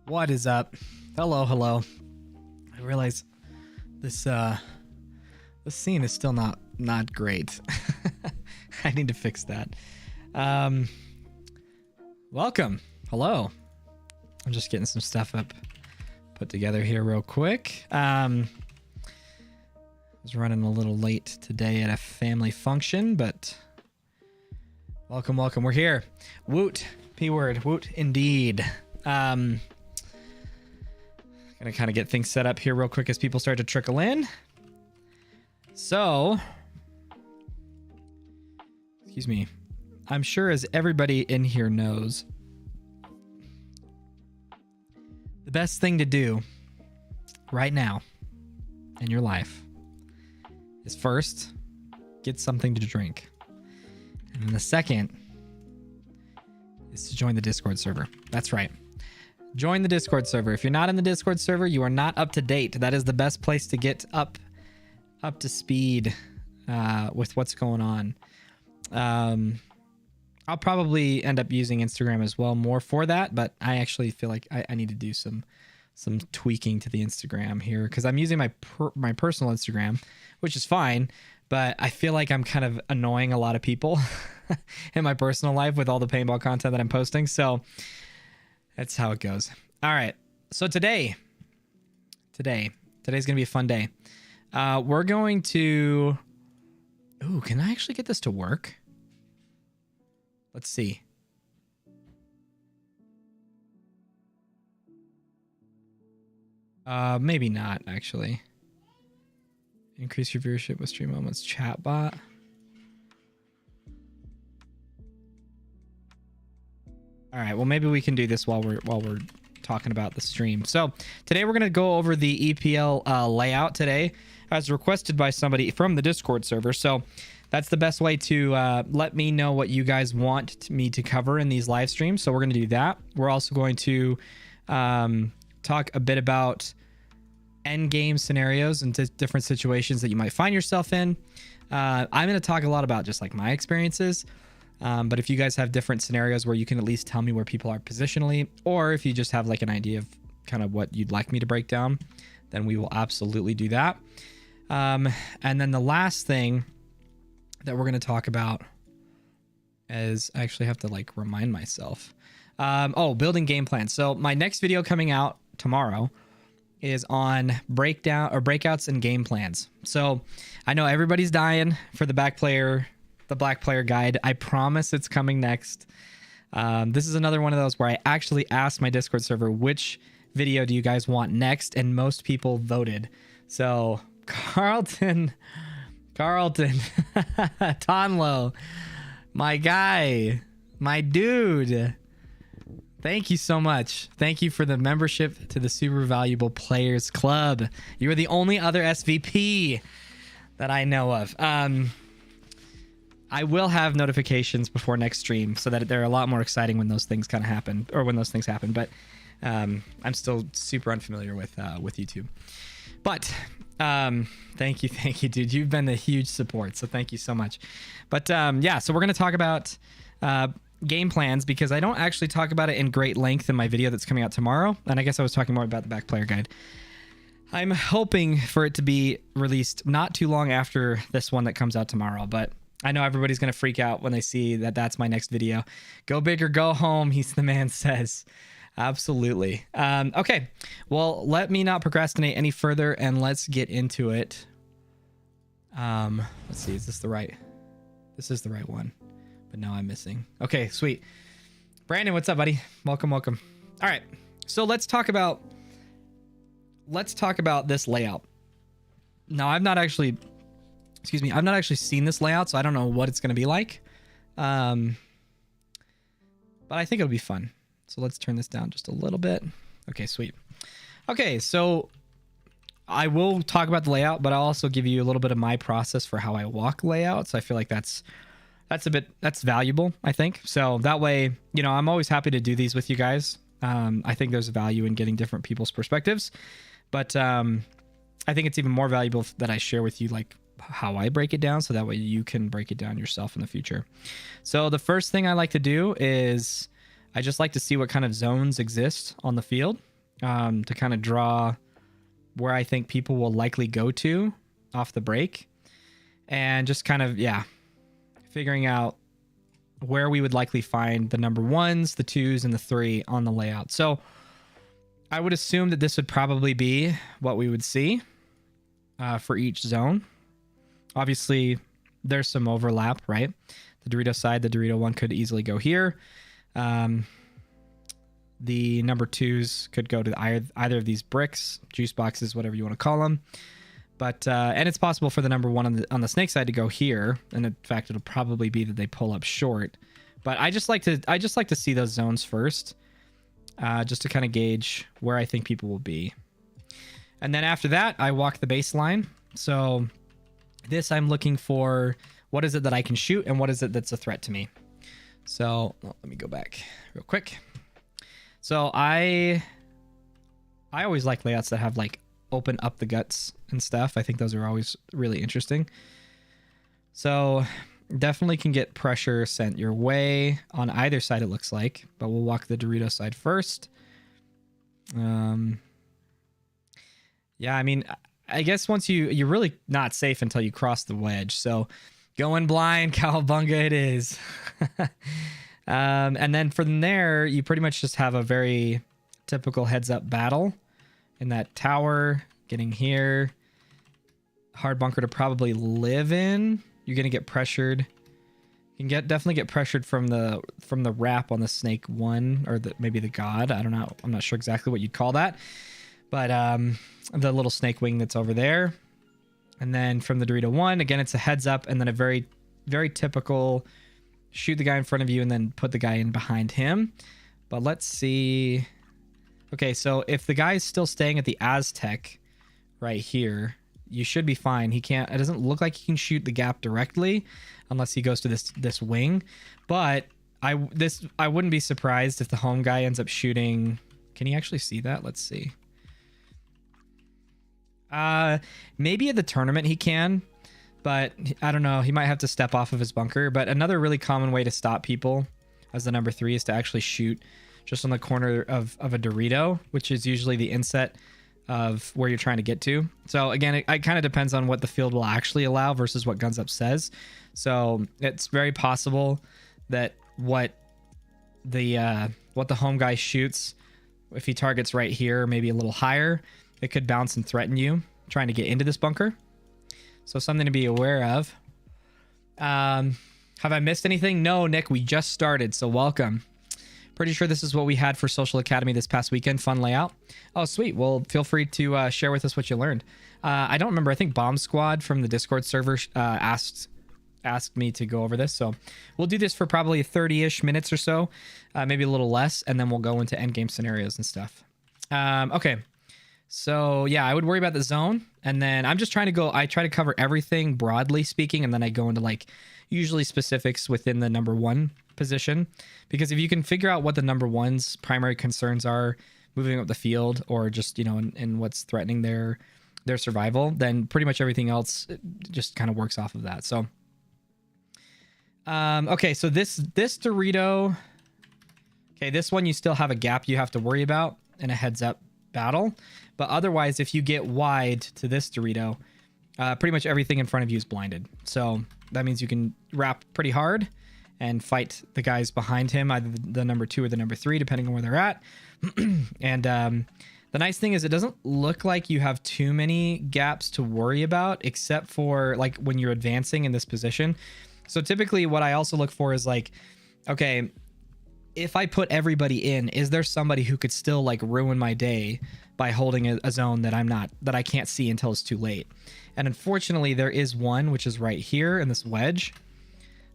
What is up? Hello, hello. I realize this scene is still not great. I need to fix that. Welcome. Hello. I'm just getting some stuff put together here real quick. I was running a little late today at a family function, but welcome. We're here. Woot. P word. Woot indeed. Gonna kind of get things set up here real quick as people start to trickle in. So, excuse me. I'm sure as everybody in here knows, the best thing to do right now in your life is first get something to drink. And then the second is to join the Discord server. That's right. Join the Discord server. If you're not in the Discord server, you are not up to date. That is the best place to get up to speed with what's going on. I'll probably end up using Instagram as well more for that, but I actually feel like I need to do some tweaking to the Instagram here because I'm using my personal Instagram, which is fine, but I feel like I'm kind of annoying a lot of people in my personal life with all the paintball content that I'm posting. So that's how it goes. All right. So today's going to be a fun day. We're going to... Ooh, can I actually get this to work? Let's see. Maybe not, actually. Increase your viewership with stream moments. Chatbot. All right, well, maybe we can do this while we're talking about the stream. So today we're going to go over the EPL layout today as requested by somebody from the Discord server. So that's the best way to let me know what you guys want me to cover in these live streams. So we're going to do that. We're also going to talk a bit about end game scenarios and different situations that you might find yourself in. I'm going to talk a lot about just like my experiences. But if you guys have different scenarios where you can at least tell me where people are positionally, or if you just have like an idea of kind of what you'd like me to break down, then we will absolutely do that. And then the last thing that we're going to talk about is I actually have to like remind myself. Building game plans. So my next video coming out tomorrow is on breakouts and game plans. So I know everybody's dying for the black player guide. I promise it's coming next. This is another one of those where I actually asked my Discord server, which video do you guys want next? And most people voted. So Carlton, Tonlo, my guy, my dude. Thank you so much. Thank you for the membership to the Super Valuable Players Club. You are the only other SVP that I know of. I will have notifications before next stream so that they're a lot more exciting when those things kind of happen, or when those things happen. But I'm still super unfamiliar with YouTube. But thank you, dude. You've been a huge support, so thank you so much. But yeah, so we're gonna talk about game plans because I don't actually talk about it in great length in my video that's coming out tomorrow. And I guess I was talking more about the back player guide. I'm hoping for it to be released not too long after this one that comes out tomorrow, but I know everybody's going to freak out when they see that that's my next video. Go big or go home, he's the man says. Absolutely. Okay, well, let me not procrastinate any further and let's get into it. Let's see, is this the right? This is the right one, but now I'm missing. Okay, sweet. Brandon, what's up, buddy? Welcome. All right, so let's talk about this layout. Now, I've not actually seen this layout, so I don't know what it's going to be like. But I think it'll be fun. So let's turn this down just a little bit. Okay, sweet. Okay, so I will talk about the layout, but I'll also give you a little bit of my process for how I walk layouts. I feel like that's valuable, I think. So that way, you know, I'm always happy to do these with you guys. I think there's value in getting different people's perspectives, but I think it's even more valuable that I share with you like how I break it down, so that way you can break it down yourself in the future. So the first thing I like to do is I just like to see what kind of zones exist on the field. to kind of draw where I think people will likely go to off the break, and just kind of, yeah, figuring out where we would likely find the number 1s, the 2s, and the 3 on the layout. So I would assume that this would probably be what we would see for each zone. Obviously, there's some overlap, right? The Dorito side, the Dorito one could easily go here. The number 2s could go to either of these bricks, juice boxes, whatever you want to call them. But and it's possible for the number 1 on the snake side to go here, and in fact, it'll probably be that they pull up short. But I just like to see those zones first, just to kind of gauge where I think people will be. And then after that, I walk the baseline. So this, I'm looking for what is it that I can shoot and what is it that's a threat to me. So let me go back real quick. So I always like layouts that have like open up the guts and stuff. I think those are always really interesting. So definitely can get pressure sent your way on either side, it looks like, but we'll walk the Dorito side first. Yeah, I mean, I guess once you're really not safe until you cross the wedge. So going blind, cowabunga it is. And then from there, you pretty much just have a very typical heads up battle in that tower, getting here. Hard bunker to probably live in. You're going to get pressured. You can definitely get pressured from the wrap on the snake 1, or maybe the god. I don't know. I'm not sure exactly what you'd call that. But the little snake wing that's over there. And then from the Dorito 1, again, it's a heads up, and then a very, very typical shoot the guy in front of you and then put the guy in behind him. But let's see. Okay, so if the guy is still staying at the Aztec right here, you should be fine. He can't, it doesn't look like he can shoot the gap directly unless he goes to this wing. But I wouldn't be surprised if the home guy ends up shooting. Can he actually see that? Let's see. Maybe at the tournament he can, but I don't know. He might have to step off of his bunker. But another really common way to stop people as the number 3 is to actually shoot just on the corner of a Dorito, which is usually the inset of where you're trying to get to. So again, it kind of depends on what the field will actually allow versus what Guns Up says. So it's very possible that what the home guy shoots, if he targets right here, maybe a little higher, it could bounce and threaten you trying to get into this bunker. So something to be aware of. Have I missed anything? No, Nick, we just started, so welcome. Pretty sure this is what we had for Social Academy this past weekend. Fun layout. Oh, sweet. Well, feel free to share with us what you learned. I don't remember. I think Bomb Squad from the Discord server asked me to go over this. So we'll do this for probably 30-ish minutes or so, maybe a little less, and then we'll go into endgame scenarios and stuff. Okay. So yeah, I would worry about the zone, and then I'm just trying to go, I try to cover everything broadly speaking, and then I go into like usually specifics within the number 1 position, because if you can figure out what the number 1's primary concerns are moving up the field, or just, you know, in what's threatening their survival, then pretty much everything else just kind of works off of that. So okay, so this Dorito, okay, this one you still have a gap you have to worry about in a heads up battle, but otherwise if you get wide to this Dorito, pretty much everything in front of you is blinded. So that means you can wrap pretty hard and fight the guys behind him, either the number 2 or the number 3, depending on where they're at. And the nice thing is it doesn't look like you have too many gaps to worry about, except for like when you're advancing in this position. So typically what I also look for is like, okay, if I put everybody in, is there somebody who could still like ruin my day by holding a zone that I can't see until it's too late? And unfortunately there is one, which is right here in this wedge.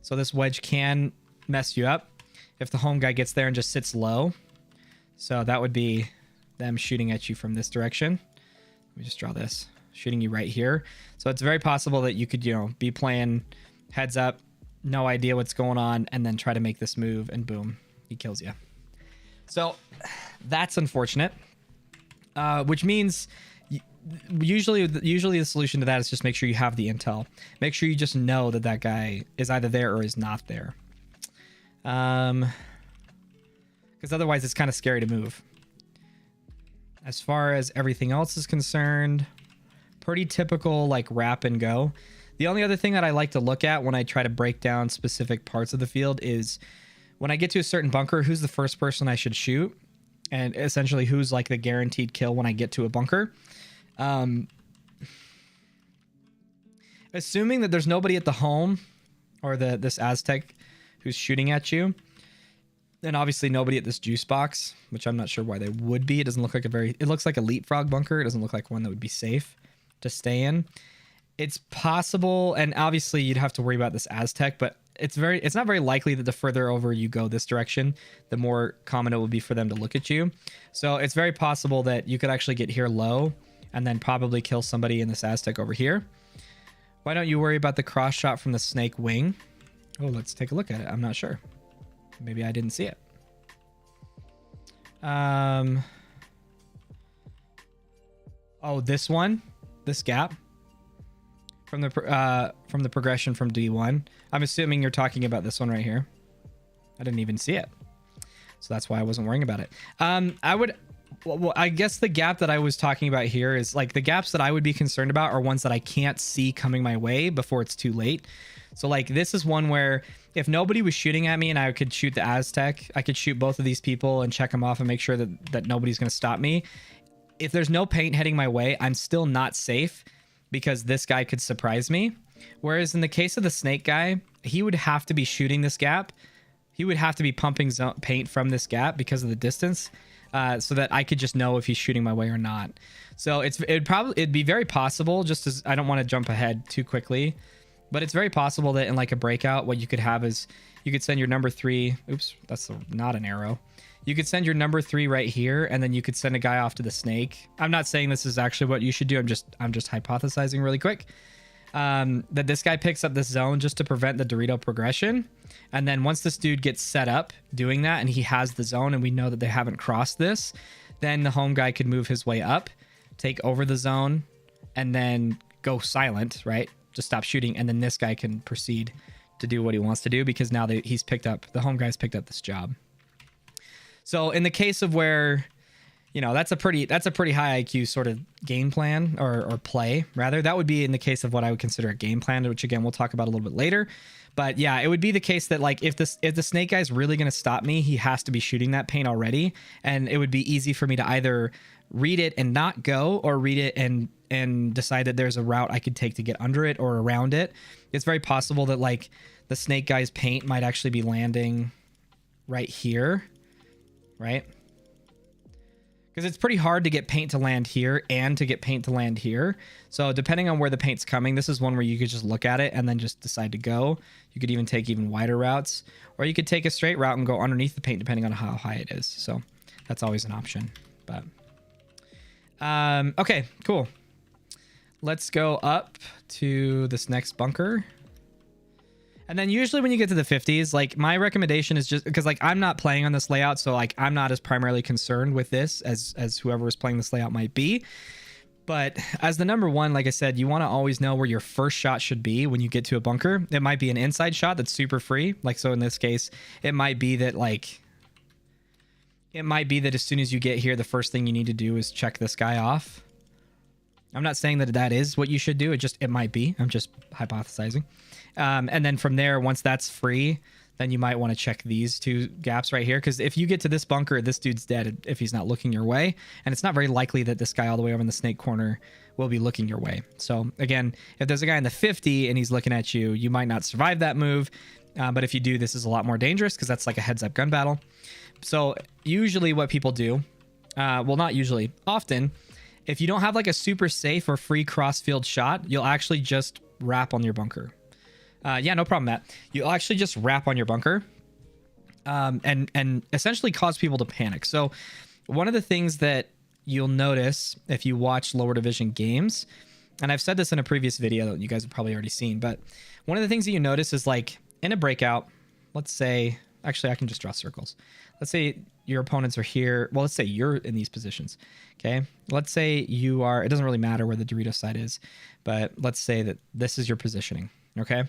So this wedge can mess you up if the home guy gets there and just sits low. So that would be them shooting at you from this direction. Let me just draw this, shooting you right here. So it's very possible that you could, you know, be playing heads up, no idea what's going on, and then try to make this move, and boom, he kills you. So that's unfortunate, which means usually the solution to that is just make sure you have the intel. Make sure you just know that that guy is either there or is not there. Because otherwise it's kind of scary to move. As far as everything else is concerned, pretty typical like wrap and go. The only other thing that I like to look at when I try to break down specific parts of the field is when I get to a certain bunker, who's the first person I should shoot, and essentially who's like the guaranteed kill when I get to a bunker. Assuming that there's nobody at the home or this Aztec who's shooting at you, and obviously nobody at this juice box, which I'm not sure why they would be. It doesn't look like it looks like a leapfrog bunker. It doesn't look like one that would be safe to stay in. It's possible, and obviously you'd have to worry about this Aztec, but it's not very likely that the further over you go this direction, the more common it will be for them to look at you. So it's very possible that you could actually get here low and then probably kill somebody in this Aztec over here. Why don't you worry about the cross shot from the snake wing? Oh, let's take a look at it. I'm not sure. Maybe I didn't see it. Oh, this one, this gap from the progression from D1. I'm assuming you're talking about this one right here. I didn't even see it, so that's why I wasn't worrying about it. I guess the gap that I was talking about here is like the gaps that I would be concerned about are ones that I can't see coming my way before it's too late. So like this is one where if nobody was shooting at me and I could shoot the Aztec, I could shoot both of these people and check them off and make sure that nobody's going to stop me. If there's no paint heading my way, I'm still not safe because this guy could surprise me. Whereas in the case of the snake guy, he would have to be shooting this gap. He would have to be pumping paint from this gap because of the distance, so that I could just know if he's shooting my way or not. So it'd be very possible, just as I don't want to jump ahead too quickly, but it's very possible that in like a breakout, what you could have is you could send your number 3. Oops, that's not an arrow. You could send your number 3 right here, and then you could send a guy off to the snake. I'm not saying this is actually what you should do. I'm just hypothesizing really quick. That this guy picks up this zone just to prevent the Dorito progression. And then once this dude gets set up doing that and he has the zone and we know that they haven't crossed this, then the home guy could move his way up, take over the zone, and then go silent, right? Just stop shooting. And then this guy can proceed to do what he wants to do because now the home guy's picked up this job. So in the case of where, you know, that's a pretty high IQ sort of game plan or play rather. That would be in the case of what I would consider a game plan, which again, we'll talk about a little bit later. But yeah, it would be the case that like if the snake guy's really going to stop me, he has to be shooting that paint already. And it would be easy for me to either read it and not go, or read it and decide that there's a route I could take to get under it or around it. It's very possible that like the snake guy's paint might actually be landing right here, right? Because it's pretty hard to get paint to land here and to get paint to land here. So depending on where the paint's coming, this is one where you could just look at it and then just decide to go. You could even take even wider routes, or you could take a straight route and go underneath the paint depending on how high it is. So that's always an option. But okay, cool. Let's go up to this next bunker. And then usually when you get to the 50s, like my recommendation is just because like I'm not playing on this layout, so like I'm not as primarily concerned with this as whoever is playing this layout might be. But as the number 1, like I said, you want to always know where your first shot should be when you get to a bunker. It might be an inside shot that's super free. Like, so in this case, it might be that as soon as you get here, the first thing you need to do is check this guy off. I'm not saying that is what you should do. It might be. I'm just hypothesizing. And then from there, once that's free, then you might want to check these 2 gaps right here. Because if you get to this bunker, this dude's dead if he's not looking your way. And it's not very likely that this guy all the way over in the snake corner will be looking your way. So again, if there's a guy in the 50 and he's looking at you, you might not survive that move. But if you do, this is a lot more dangerous because that's like a heads-up gun battle. So usually what people do, well, not usually, often, if you don't have like a super safe or free cross-field shot, you'll actually just wrap on your bunker. Yeah, no problem, Matt. You'll actually just wrap on your bunker and essentially cause people to panic. So one of the things that you'll notice if you watch lower division games, and I've said this in a previous video that you guys have probably already seen, but one of the things that you notice is like in a breakout, let's say, actually I can just draw circles. Let's say your opponents are here. Well, let's say you're in these positions. Okay. Let's say you are, it doesn't really matter where the Dorito side is, but let's say that this is your positioning. Okay.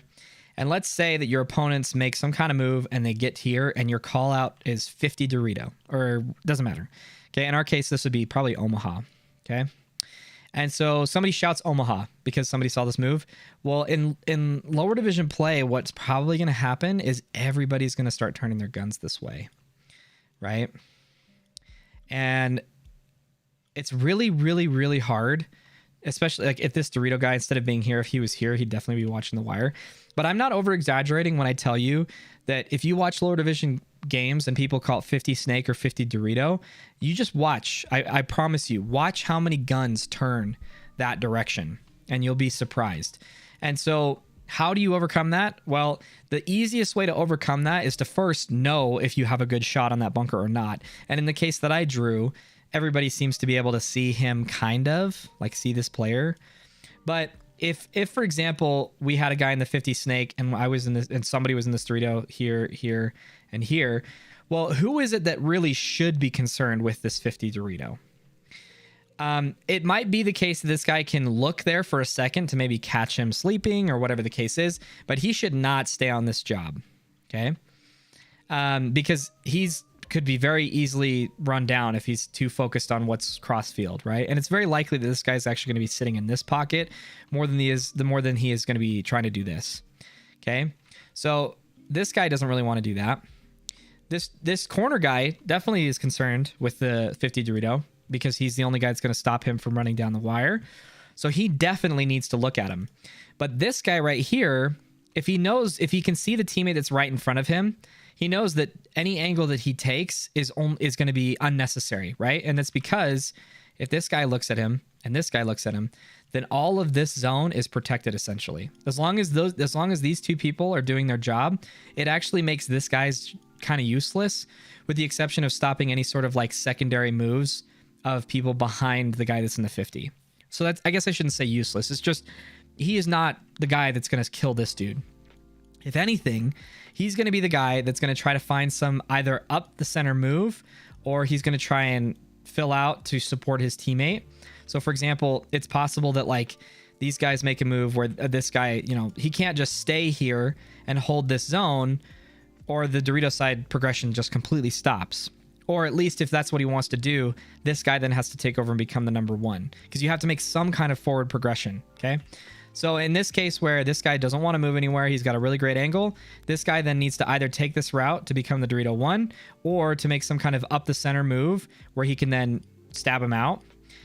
And let's say that your opponents make some kind of move and they get here and your call out is 50 Dorito, or doesn't matter. Okay, in our case, this would be probably Omaha. Okay. And so somebody shouts Omaha because somebody saw this move. Well, in lower division play, what's probably going to happen is everybody's going to start turning their guns this way, right? And it's really, really, really hard, especially like if this Dorito guy, instead of being here, if he was here, he'd definitely be watching the wire. But I'm not over exaggerating when I tell you that if you watch lower division games and people call it 50 snake or 50 Dorito, you just watch. I promise you, watch how many guns turn that direction and you'll be surprised. And so how do you overcome that? Well, the easiest way to overcome that is to first know if you have a good shot on that bunker or not. And in the case that I drew, everybody seems to be able to see him kind of like see this player. But if for example, we had a guy in the 50 snake and I was in this and somebody was in this Dorito here, and here, well, who is it that really should be concerned with this 50 Dorito? It might be the case that this guy can look there for a second to maybe catch him sleeping or whatever the case is, but he should not stay on this job. Okay. Because could be very easily run down if he's too focused on what's cross field, right? And it's very likely that this guy's actually going to be sitting in this pocket more than he is going to be trying to do this. Okay. So this guy doesn't really want to do that. This corner guy definitely is concerned with the 50 Dorito because he's the only guy that's going to stop him from running down the wire. So he definitely needs to look at him. But this guy right here, if he can see the teammate that's right in front of him, he knows that any angle that he takes is going to be unnecessary, right? And that's because if this guy looks at him and this guy looks at him, then all of this zone is protected essentially. As long as these two people are doing their job, it actually makes this guy's kind of useless, with the exception of stopping any sort of like secondary moves of people behind the guy that's in the 50. So that's, I guess I shouldn't say useless. It's just he is not the guy that's going to kill this dude. If anything, he's going to be the guy that's going to try to find some either up the center move, or he's going to try and fill out to support his teammate. So for example, it's possible that like these guys make a move where this guy, he can't just stay here and hold this zone, or the Dorito side progression just completely stops. Or at least if that's what he wants to do, this guy then has to take over and become the number one, because you have to make some kind of forward progression. Okay. So in this case where this guy doesn't want to move anywhere, he's got a really great angle. This guy then needs to either take this route to become the Dorito 1 or to make some kind of up the center move where he can then stab him out.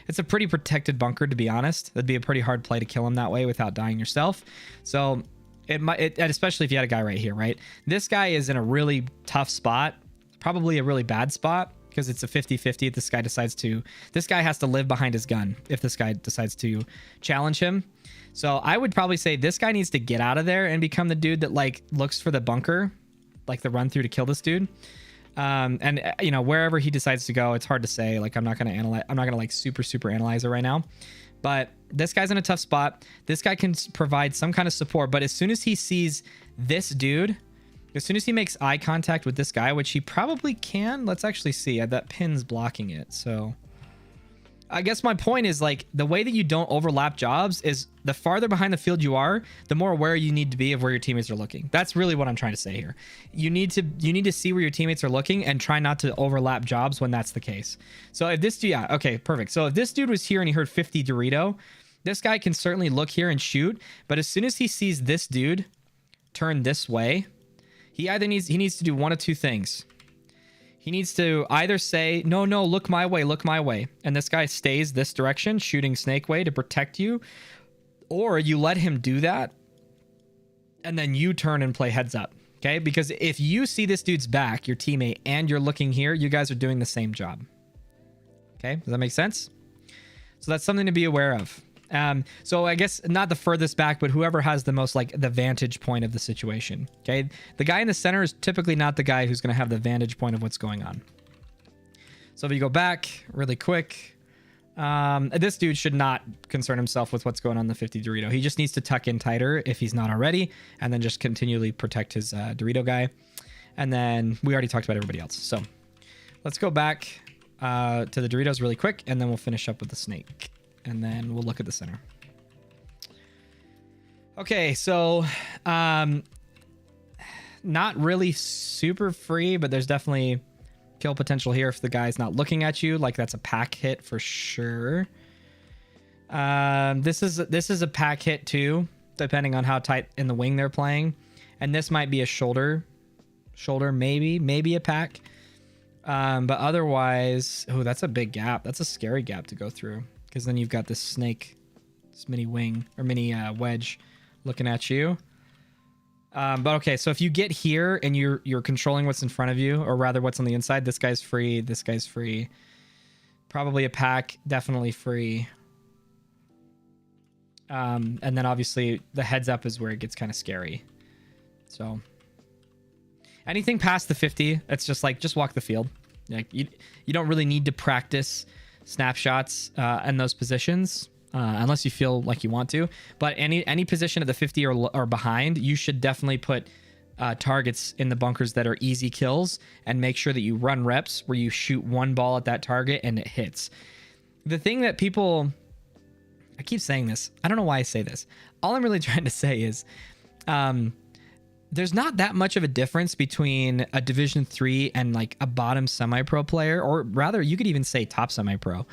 It's a pretty protected bunker, to be honest. That'd be a pretty hard play to kill him that way without dying yourself. So especially if you had a guy right here, right? This guy is in a really tough spot, probably a really bad spot, because it's a 50-50 if this guy has to live behind his gun if this guy decides to challenge him. So I would probably say this guy needs to get out of there and become the dude that like looks for the bunker, like the run through to kill this dude. And wherever he decides to go, it's hard to say. Like I'm not going to analyze. I'm not going to like super analyze it right now. But this guy's in a tough spot. This guy can provide some kind of support. But as soon as he sees this dude, as soon as he makes eye contact with this guy, which he probably can, let's actually see. That pin's blocking it. So I guess my point is like the way that you don't overlap jobs is the farther behind the field you are, the more aware you need to be of where your teammates are looking. That's really what I'm trying to say here. You need to see where your teammates are looking and try not to overlap jobs when that's the case. So if this dude, yeah, okay, perfect. So if this dude was here and he heard 50 Dorito, this guy can certainly look here and shoot. But as soon as he sees this dude turn this way, he needs to do one of two things. He needs to either say, no, look my way. And this guy stays this direction, shooting snake way to protect you. Or you let him do that, and then you turn and play heads up. Okay? Because if you see this dude's back, your teammate, and you're looking here, you guys are doing the same job. Okay? Does that make sense? So that's something to be aware of. So I guess not the furthest back, but whoever has the most like the vantage point of the situation. Okay. The guy in the center is typically not the guy who's going to have the vantage point of what's going on. So if you go back really quick, this dude should not concern himself with what's going on in the 50 Dorito. He just needs to tuck in tighter if he's not already, and then just continually protect his Dorito guy. And then we already talked about everybody else. So let's go back to the Doritos really quick, and then we'll finish up with the snake. And then we'll look at the center. Okay, so not really super free, but there's definitely kill potential here if the guy's not looking at you. Like that's a pack hit for sure. This is a pack hit too, depending on how tight in the wing they're playing. And this might be a shoulder, maybe a pack. But otherwise, oh, that's a big gap. That's a scary gap to go through, because then you've got this snake, this mini wing or mini wedge looking at you. But okay, so if you get here and you're controlling what's in front of you, or rather what's on the inside, this guy's free, this guy's free. Probably a pack, definitely free. And then obviously the heads up is where it gets kind of scary. So anything past the 50, it's just like, just walk the field. Like you don't really need to practice snapshots in those positions. Unless you feel like you want to, but any position at the 50 or behind, you should definitely put targets in the bunkers that are easy kills, and make sure that you run reps where you shoot one ball at that target and it hits. The thing that people, I keep saying this, I don't know why I say this. All I'm really trying to say is, there's not that much of a difference between a Division 3 and like a bottom semi-pro player, or rather you could even say top semi-pro.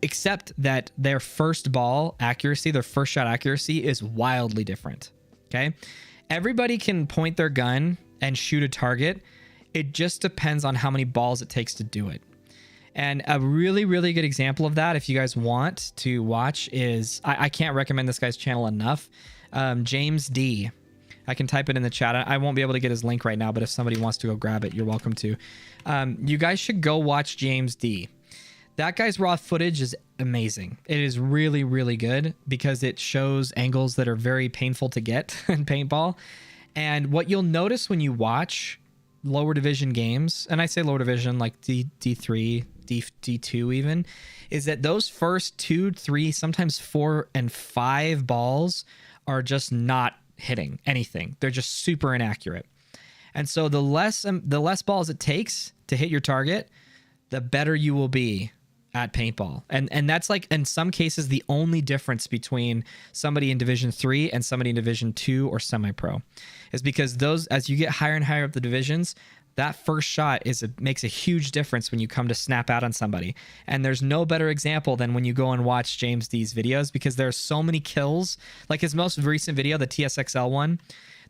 Except that their first ball accuracy, their first shot accuracy is wildly different. Okay. Everybody can point their gun and shoot a target. It just depends on how many balls it takes to do it. And a really, really good example of that, if you guys want to watch, is I can't recommend this guy's channel enough. James D. I can type it in the chat. I won't be able to get his link right now, but if somebody wants to go grab it, you're welcome to. You guys should go watch James D. That guy's raw footage is amazing. It is really, really good because it shows angles that are very painful to get in paintball. And what you'll notice when you watch lower division games, and I say lower division like D3, D2 even, is that those first 2, 3, sometimes 4 and 5 balls are just not hitting anything. They're just super inaccurate. And so the less balls it takes to hit your target, the better you will be at paintball. And that's like in some cases the only difference between somebody in Division 3 and somebody in Division 2 or semi-pro, is because those, as you get higher and higher up the divisions, that first shot makes a huge difference when you come to snap out on somebody. And there's no better example than when you go and watch James D's videos, because there are so many kills. Like his most recent video, the TSXL one,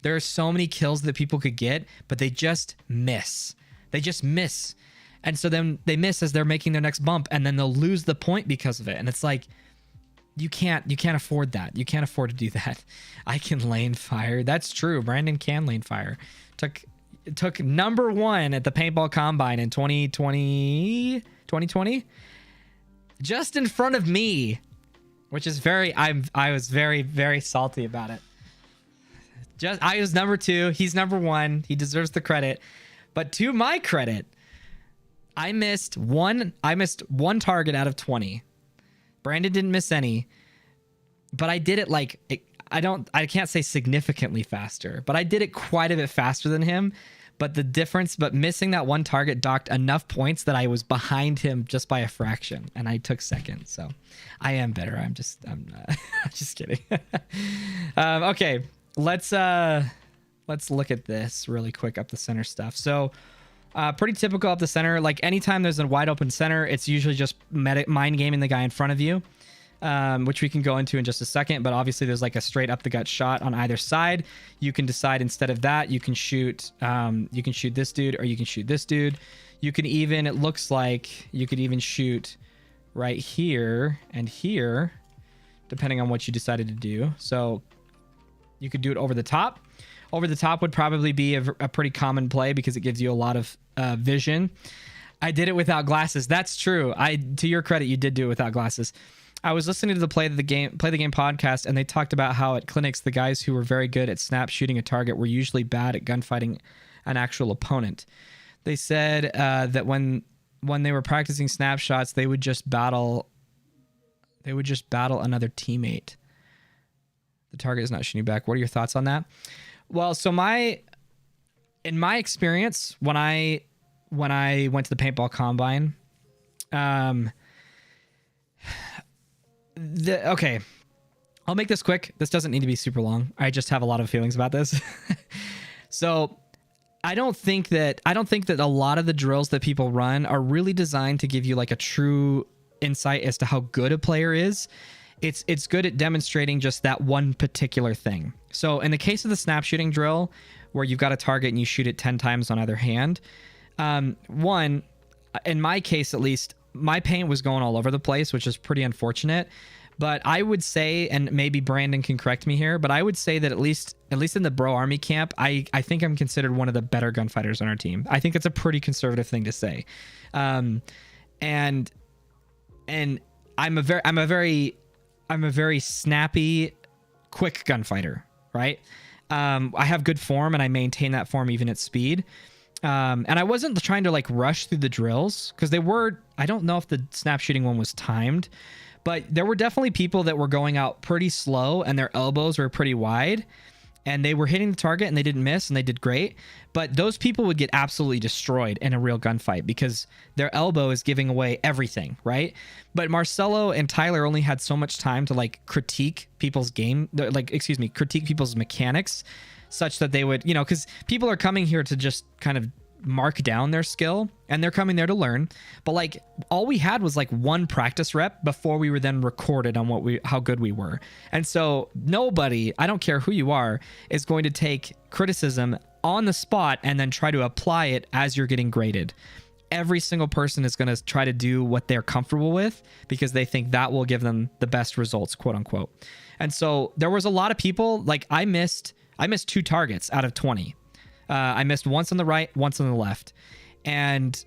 there are so many kills that people could get, but they just miss. They just miss. And so then they miss as they're making their next bump, and then they'll lose the point because of it. And it's like, you can't afford that. You can't afford to do that. I can lane fire. That's true. Brandon can lane fire. Took number 1 at the paintball combine in 2020, just in front of me, which is I was very, very salty about it. I was number 2. He's number 1. He deserves the credit. But to my credit, I missed one target out of 20. Brandon didn't miss any, but I did it like, I can't say significantly faster, but I did it quite a bit faster than him. But missing that one target docked enough points that I was behind him just by a fraction, and I took second. So I am better. I'm just kidding. Okay, let's look at this really quick up the center stuff. So pretty typical up the center. Like anytime there's a wide open center, it's usually just mind gaming the guy in front of you, which we can go into in just a second. But obviously there's like a straight up the gut shot on either side. You can decide instead of that, you can shoot this dude, or you can shoot this dude. You can even, it looks like you could even shoot right here and here, depending on what you decided to do. So you could do it over the top. Over the top would probably be a pretty common play because it gives you a lot of vision. I did it without glasses. That's true. To your credit, you did do it without glasses. I was listening to the Play the Game podcast, and they talked about how at clinics, the guys who were very good at snap shooting a target were usually bad at gunfighting an actual opponent. They said that when they were practicing snapshots, they would just battle another teammate. The target is not shooting back. What are your thoughts on that? Well, so in my experience, when I went to the paintball combine, okay, I'll make this quick. This doesn't need to be super long. I just have a lot of feelings about this. So I don't think that a lot of the drills that people run are really designed to give you like a true insight as to how good a player is. It's good at demonstrating just that one particular thing. So in the case of the snap shooting drill, where you've got a target and you shoot it 10 times on either hand, one, in my case at least, my paint was going all over the place, which is pretty unfortunate. But I would say, and maybe Brandon can correct me here, but I would say that at least in the bro army camp, I think I'm considered one of the better gunfighters on our team. I think it's a pretty conservative thing to say. And I'm a very snappy, quick gunfighter, right? I have good form and I maintain that form even at speed. And I wasn't trying to like rush through the drills because I don't know if the snap shooting one was timed, but there were definitely people that were going out pretty slow and their elbows were pretty wide and they were hitting the target and they didn't miss and they did great. But those people would get absolutely destroyed in a real gunfight because their elbow is giving away everything, right? But Marcelo and Tyler only had so much time to like critique people's critique people's mechanics such that they would, because people are coming here to just kind of mark down their skill and they're coming there to learn. But like all we had was like one practice rep before we were then recorded on how good we were. And so nobody, I don't care who you are, is going to take criticism on the spot and then try to apply it as you're getting graded. Every single person is going to try to do what they're comfortable with because they think that will give them the best results, quote unquote. And so there was a lot of people, like I missed 2 targets out of 20. I missed once on the right, once on the left. And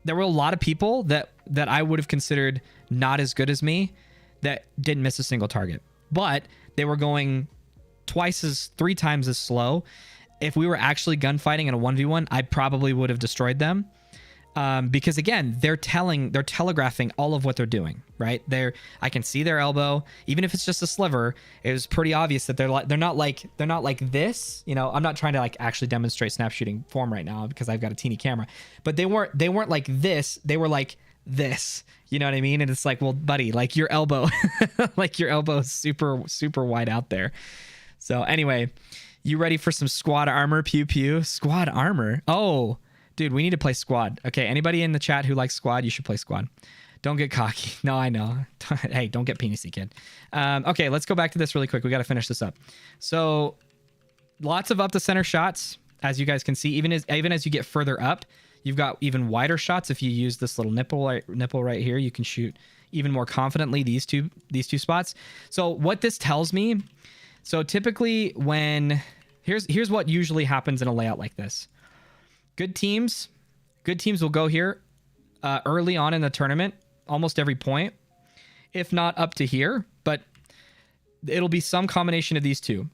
there were a lot of people that I would have considered not as good as me that didn't miss a single target. But they were going 3 times as slow. If we were actually gunfighting in a 1v1, I probably would have destroyed them. Because again, they're telegraphing all of what they're doing, right? I can see their elbow, even if it's just a sliver. It was pretty obvious that they're not like this. I'm not trying to like actually demonstrate snap shooting form right now because I've got a teeny camera, but they weren't like this. They were like this, you know what I mean? And it's like, well, buddy, like your elbow, is super, super wide out there. So anyway, you ready for some squad armor? Pew pew. Squad armor. Oh, dude, we need to play squad. Okay, anybody in the chat who likes squad, you should play squad. Don't get cocky. No, I know. Hey, don't get penisy, kid. Okay, let's go back to this really quick. We got to finish this up. So, lots of up the center shots, as you guys can see. Even as you get further up, you've got even wider shots. If you use this little nipple right here, you can shoot even more confidently these two spots. So, what this tells me, so typically here's what usually happens in a layout like this. Good teams will go here early on in the tournament, almost every point, if not up to here, but it'll be some combination of these two.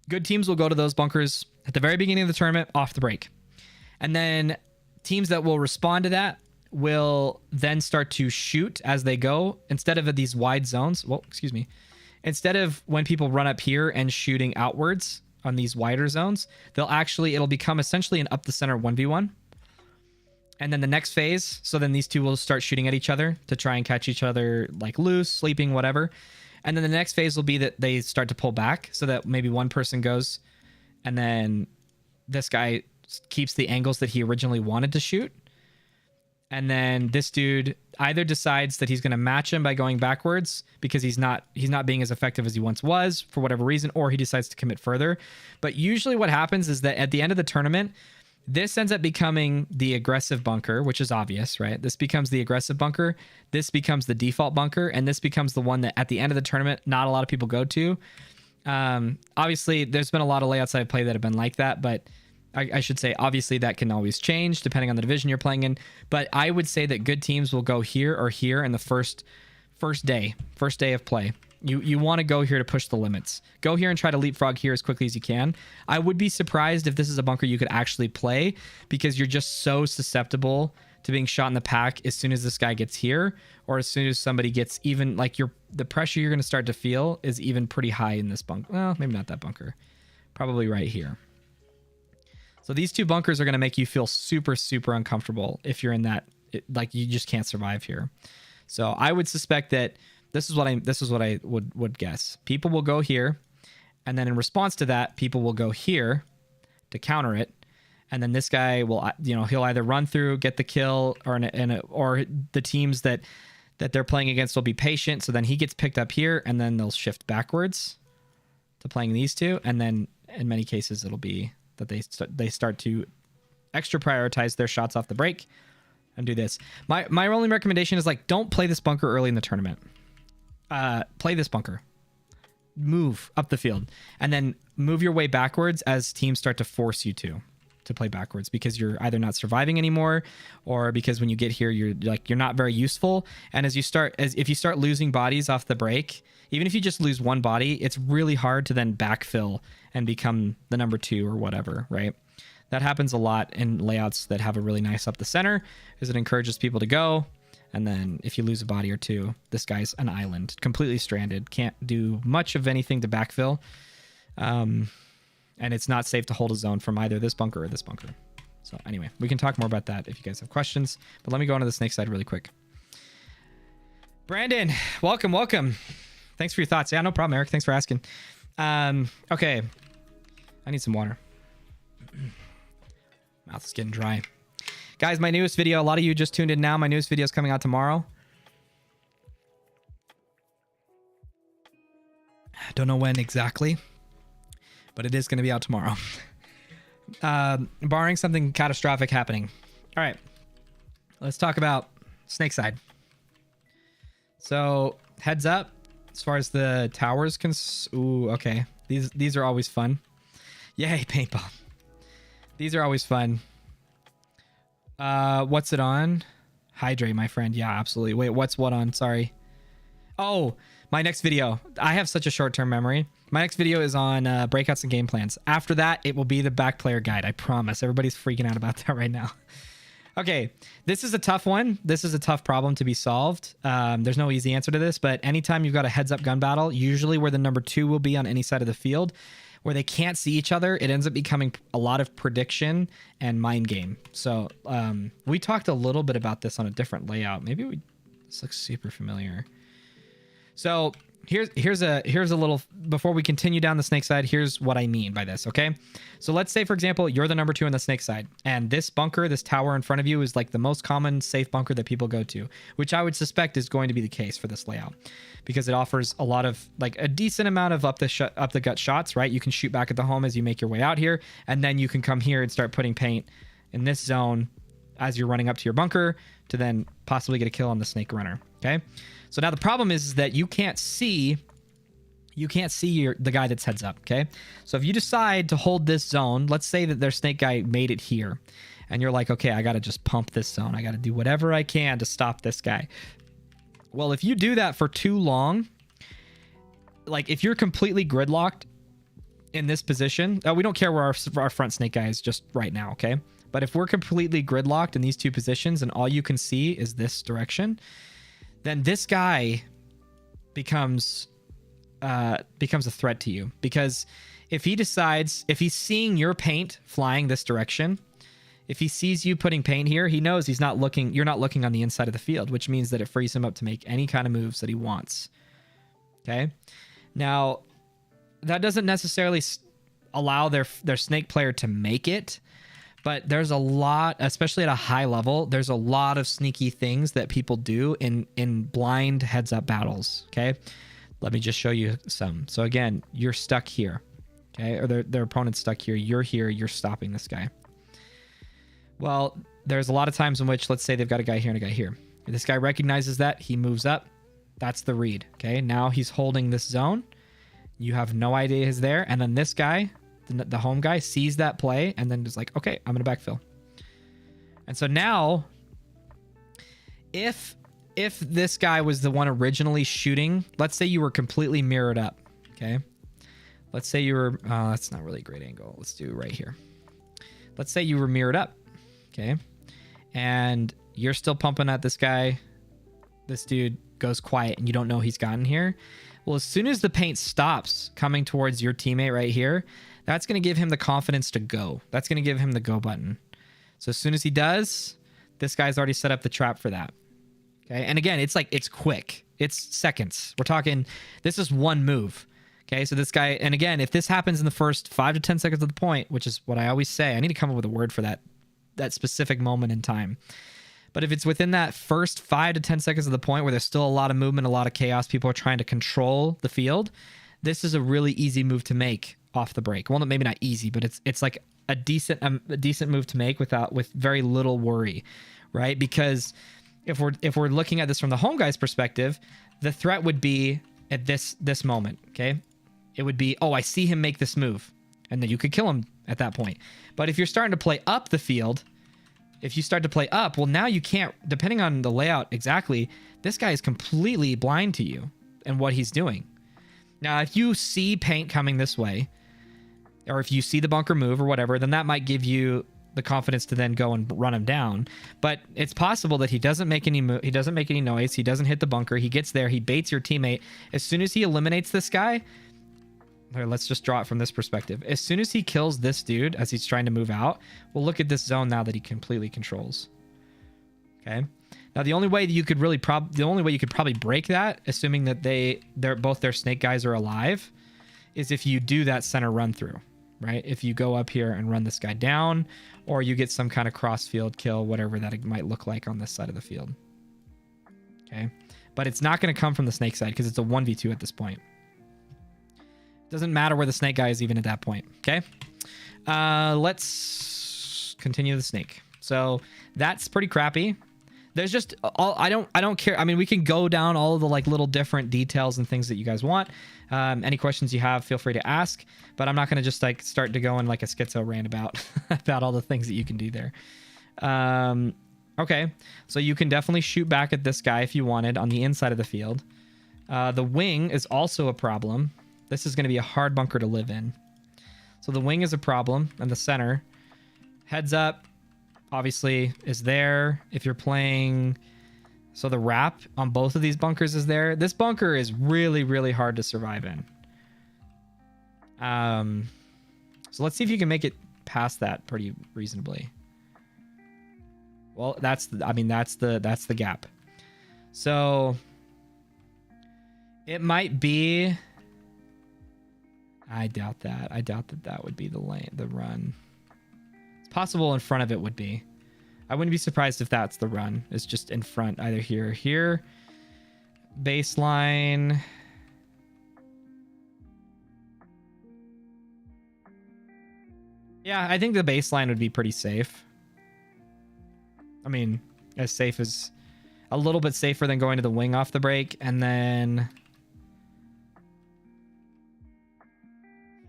Good teams will go to those bunkers at the very beginning of the tournament, off the break. And then teams that will respond to that will then start to shoot as they go instead of these wide zones. Well, excuse me. Instead of when people run up here and shooting outwards on these wider zones, it'll become essentially an up the center 1v1. And then the next phase, so then these two will start shooting at each other to try and catch each other like loose, sleeping, whatever. And then the next phase will be that they start to pull back so that maybe one person goes and then this guy keeps the angles that he originally wanted to shoot. And then this dude either decides that he's going to match him by going backwards because he's not being as effective as he once was for whatever reason, or he decides to commit further. But usually what happens is that at the end of the tournament, this ends up becoming the aggressive bunker, which is obvious, right? This becomes the aggressive bunker. This becomes the default bunker. And this becomes the one that at the end of the tournament, not a lot of people go to. Obviously, there's been a lot of layouts I've played that have been like that, but I should say, obviously, that can always change depending on the division you're playing in. But I would say that good teams will go here or here in the first day of play. You want to go here to push the limits. Go here and try to leapfrog here as quickly as you can. I would be surprised if this is a bunker you could actually play because you're just so susceptible to being shot in the pack as soon as this guy gets here, or as soon as somebody gets even like the pressure you're going to start to feel is even pretty high in this bunker. Well, maybe not that bunker. Probably right here. So these two bunkers are going to make you feel super, super uncomfortable if you're in that, like you just can't survive here. So I would suspect that this is what I would guess. People will go here, and then in response to that, people will go here to counter it, And then this guy will, he'll either run through, get the kill, or the teams that they're playing against will be patient. So then he gets picked up here, and then they'll shift backwards to playing these two. And then in many cases, it'll be that they start to extra prioritize their shots off the break and do this. My only recommendation is, like, don't play this bunker early in the tournament. Play this bunker. Move up the field, and then move your way backwards as teams start to force you to play backwards, because you're either not surviving anymore, or because when you get here you're not very useful. And if you start losing bodies off the break, even if you just lose one body, it's really hard to then backfill and become the number 2 or whatever, right? That happens a lot in layouts that have a really nice up the center, is it encourages people to go. And then if you lose a body or two, this guy's an island, completely stranded, can't do much of anything to backfill. And it's not safe to hold a zone from either this bunker or this bunker. So anyway, we can talk more about that if you guys have questions. But let me go on to the snake side really quick. Brandon, welcome. Thanks for your thoughts. Yeah, no problem, Eric. Thanks for asking. Okay. I need some water. Mouth is getting dry. Guys, my newest video, a lot of you just tuned in now. My newest video is coming out tomorrow. I don't know when exactly, but it is going to be out tomorrow. Barring something catastrophic happening. All right. Let's talk about snake side. So, heads up, as far as the towers can... Ooh, okay. These are always fun. Yay, paintball. These are always fun. What's it on? Hydrate, my friend. Yeah, absolutely. Wait, what's what on? Sorry. Oh, my next video. I have such a short-term memory. My next video is on breakouts and game plans. After that, it will be the back player guide. I promise. Everybody's freaking out about that right now. Okay, this is a tough one. This is a tough problem to be solved. There's no easy answer to this, but anytime you've got a heads-up gun battle, usually where the number 2 will be on any side of the field, where they can't see each other, it ends up becoming a lot of prediction and mind game. So we talked a little bit about this on a different layout. This looks super familiar. So here's a little, before we continue down the snake side, here's what I mean by this, okay? So let's say, for example, you're the number 2 on the snake side, and this bunker, this tower in front of you, is like the most common safe bunker that people go to, which I would suspect is going to be the case for this layout, because it offers a lot of, like, a decent amount of up the gut shots, right? You can shoot back at the home as you make your way out here, and then you can come here and start putting paint in this zone as you're running up to your bunker to then possibly get a kill on the snake runner, okay? So now the problem is that you can't see the guy that's heads up, okay? So if you decide to hold this zone, let's say that their snake guy made it here, and you're like, okay, I got to just pump this zone. I got to do whatever I can to stop this guy. Well, if you do that for too long, like if you're completely gridlocked in this position, we don't care where our front snake guy is just right now, okay? But if we're completely gridlocked in these two positions and all you can see is this direction, then this guy becomes a threat to you, because if he's seeing your paint flying this direction, if he sees you putting paint here, he knows you're not looking on the inside of the field, which means that it frees him up to make any kind of moves that he wants. Okay. Now, that doesn't necessarily allow their snake player to make it, but there's a lot, especially at a high level, there's a lot of sneaky things that people do in blind heads-up battles, okay? Let me just show you some. So again, you're stuck here, okay? Or their opponent's stuck here. You're here. You're stopping this guy. Well, there's a lot of times in which, let's say they've got a guy here and a guy here. If this guy recognizes that, he moves up. That's the read, okay? Now he's holding this zone. You have no idea he's there. And then this guy, the home guy, sees that play and then is like, okay, I'm going to backfill. And so now, if this guy was the one originally shooting, let's say you were completely mirrored up, okay? Let's say you were, that's not really a great angle. Let's do right here. Let's say you were mirrored up, okay? And you're still pumping at this guy. This dude goes quiet and you don't know he's gotten here. Well, as soon as the paint stops coming towards your teammate right here, that's going to give him the confidence to go. That's going to give him the go button. So as soon as he does, this guy's already set up the trap for that. Okay. And again, it's quick. It's seconds. We're talking, this is one move. Okay, so this guy, and again, if this happens in the first 5 to 10 seconds of the point, which is what I always say, I need to come up with a word for that specific moment in time. But if it's within that first 5 to 10 seconds of the point where there's still a lot of movement, a lot of chaos, people are trying to control the field, this is a really easy move to make off the break. Well, maybe not easy, but it's like a decent move to make with very little worry, right? Because if we're looking at this from the home guy's perspective, the threat would be at this moment, okay? It would be, oh, I see him make this move, and then you could kill him at that point. But if you're starting to play up the field, if you start to play up, well, now you can't, depending on the layout exactly, this guy is completely blind to you and what he's doing. Now, if you see paint coming this way, or if you see the bunker move or whatever, then that might give you the confidence to then go and run him down. But it's possible that he doesn't make any noise, he doesn't hit the bunker, he gets there, he baits your teammate. As soon as he eliminates this guy, here, let's just draw it from this perspective. As soon as he kills this dude as he's trying to move out, well, look at this zone now that he completely controls. Okay. Now the only way that you could really probably break that, assuming that both their snake guys are alive, is if you do that center run through, right? If you go up here and run this guy down, or you get some kind of cross field kill, whatever that might look like on this side of the field. Okay. But it's not going to come from the snake side because it's a 1v2 at this point. Doesn't matter where the snake guy is even at that point. Okay. Let's continue the snake. So that's pretty crappy. There's just I don't care. I mean, we can go down all of the like little different details and things that you guys want. Any questions you have, feel free to ask, but I'm not going to just like start to go in like a schizo rant about all the things that you can do there. Okay. So you can definitely shoot back at this guy if you wanted on the inside of the field. The wing is also a problem. This is going to be a hard bunker to live in. So the wing is a problem, and the center. Heads up, obviously, is there. If you're playing... So the wrap on both of these bunkers is there. This bunker is really, really hard to survive in. So let's see if you can make it past that pretty reasonably. Well, that's the gap. So it might be... I doubt that. I doubt that would be the run. It's possible in front of it would be. I wouldn't be surprised if that's the run. It's just in front, either here or here. Baseline. Yeah, I think the baseline would be pretty safe. I mean, as safe as... A little bit safer than going to the wing off the break, and then...